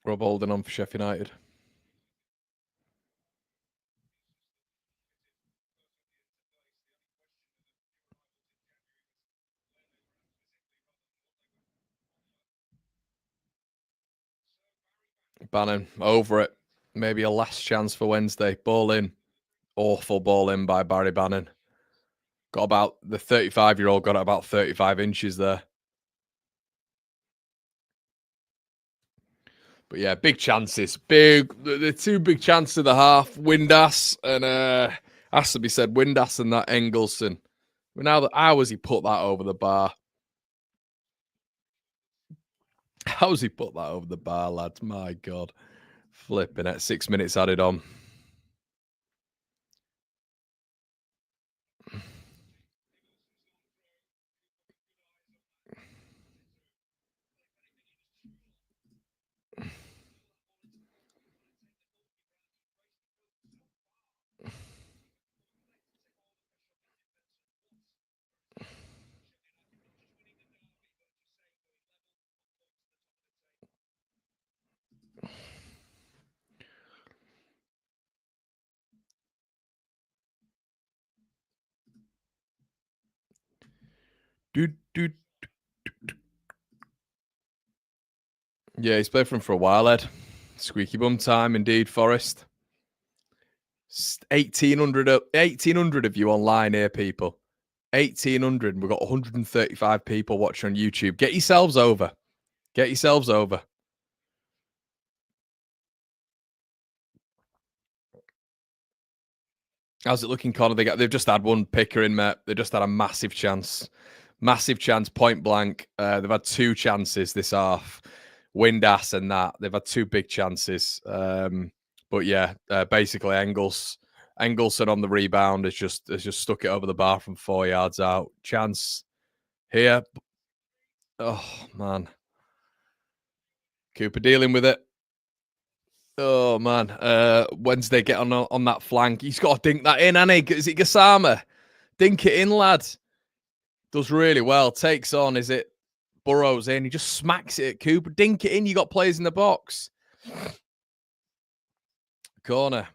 Rob Holding on for Sheffield United. Bannon over it. Maybe a last chance for Wednesday. Ball in. Awful ball in by Barry Bannon. Got about the 35-year-old got about 35 inches there. But yeah, big chances. The two big chances of the half. Windass and has to be said, Windass and that Engelson. But now how has he put that over the bar? How has he put that over the bar, lads? My God. Flipping it. 6 minutes added on. Yeah, he's played for him for a while, Ed. Squeaky bum time, indeed, Forest. 1,800 of you online here, people. 1,800. We've got 135 people watching on YouTube. Get yourselves over. Get yourselves over. How's it looking, Connor? They've just had one picker in, mate. They just had a massive chance. Massive chance, point blank. They've had two chances this half. Windass and that. They've had two big chances. But yeah, basically Engelsson on the rebound has just stuck it over the bar from 4 yards out. Chance here. Oh man. Cooper dealing with it. Oh man. Wednesday get on that flank. He's got to dink that in, hasn't he? Is it Gassama? Dink it in, lad. Does really well. Takes on, is it Burrows in? He just smacks it at Cooper. Dink it in. You got players in the box. Corner.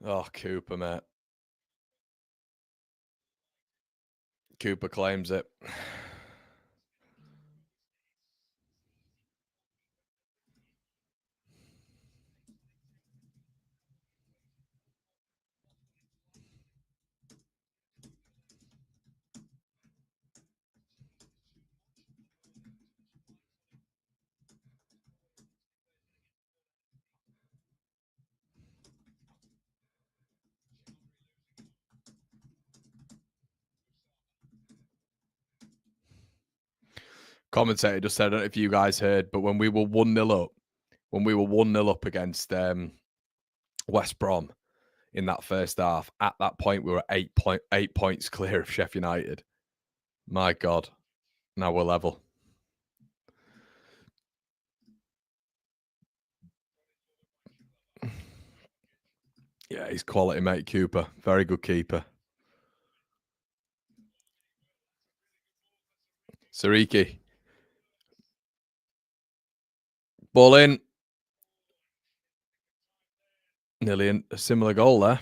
Oh, Cooper, mate. Cooper claims it. Commentator just said, I don't know if you guys heard, but when we were 1-0 up against West Brom in that first half, at that point we were 8 points clear of Sheffield United. My God. Now we're level. Yeah, he's quality, mate, Cooper. Very good keeper. Sariki. Ball in. Nearly a similar goal there.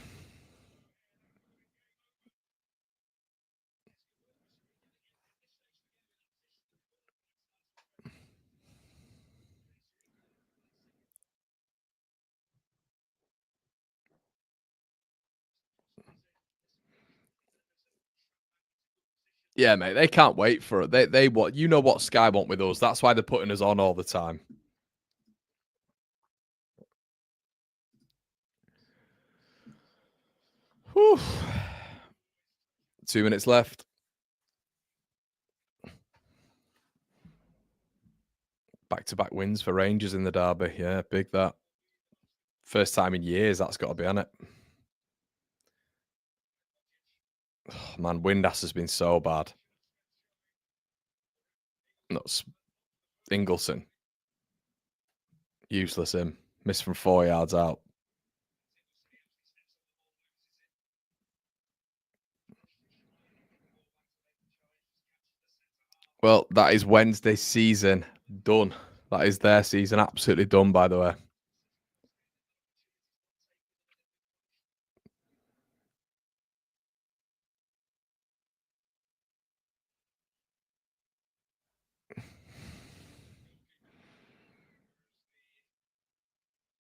Yeah, mate, they can't wait for it. They what you know what Sky want with us. That's why they're putting us on all the time. Whew. 2 minutes left. Back-to-back wins for Rangers in the derby. Yeah, big that. First time in years that's got to be on it. Oh, man, Windass has been so bad. That's Ingleson. Useless him. Missed from 4 yards out. Well, that is Wednesday's season done. That is their season absolutely done, by the way.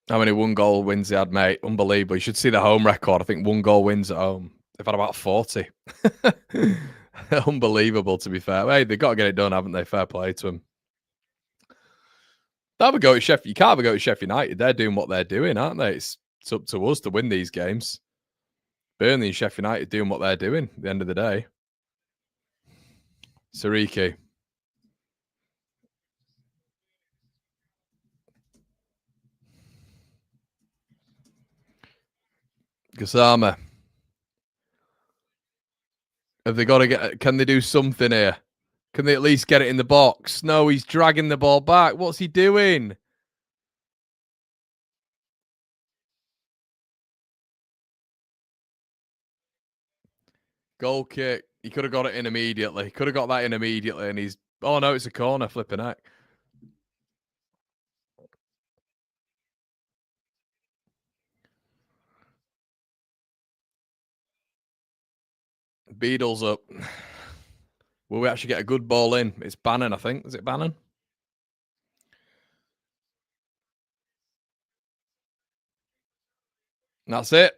How many 1-goal wins they had, mate? Unbelievable. You should see the home record. I think 1-goal wins at home. They've had about 40. Unbelievable, to be fair. Hey, they've got to get it done, haven't they? Fair play to them. Have a go at Sheffield. You can't have a go at Sheffield United. They're doing what they're doing, aren't they? It's up to us to win these games. Burnley and Sheffield United doing what they're doing at the end of the day. Sariki. Gassama. Have they got to get? Can they do something here? Can they at least get it in the box? No, he's dragging the ball back. What's he doing? Goal kick. He could have got it in immediately. He could have got that in immediately, and he's. Oh no, it's a corner. Flipping heck. Beadle's up. Will we actually get a good ball in? It's Bannon, I think. Is it Bannon? That's it.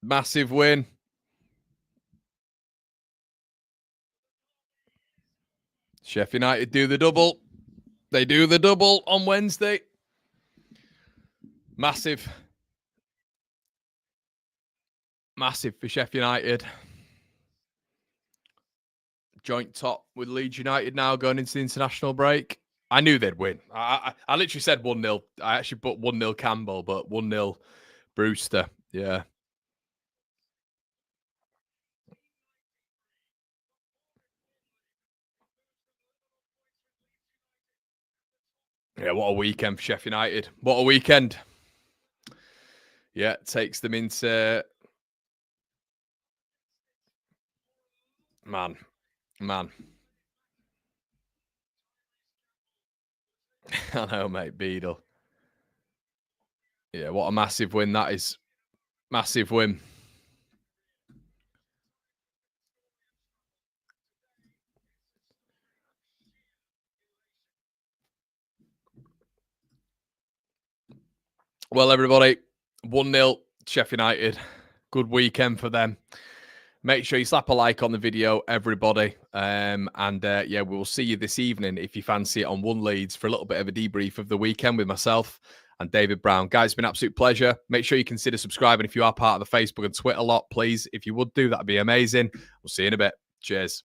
Massive win. Sheffield United do the double. They do the double on Wednesday. Massive. Massive for Sheffield United. Joint top with Leeds United now going into the international break. I knew they'd win. I literally said 1-0. I actually put 1-0 Campbell, but 1-0 Brewster. Yeah. Yeah, what a weekend for Sheffield United. What a weekend. Yeah, takes them into... Man. I know, mate, Beadle. Yeah, what a massive win that is. Massive win. Well, everybody, 1-0 Sheffield United. Good weekend for them. Make sure you slap a like on the video, everybody. Yeah, we will see you this evening if you fancy it on One Leeds for a little bit of a debrief of the weekend with myself and David Brown. Guys, it's been an absolute pleasure. Make sure you consider subscribing if you are part of the Facebook and Twitter lot, please. If you would do, that'd be amazing. We'll see you in a bit. Cheers.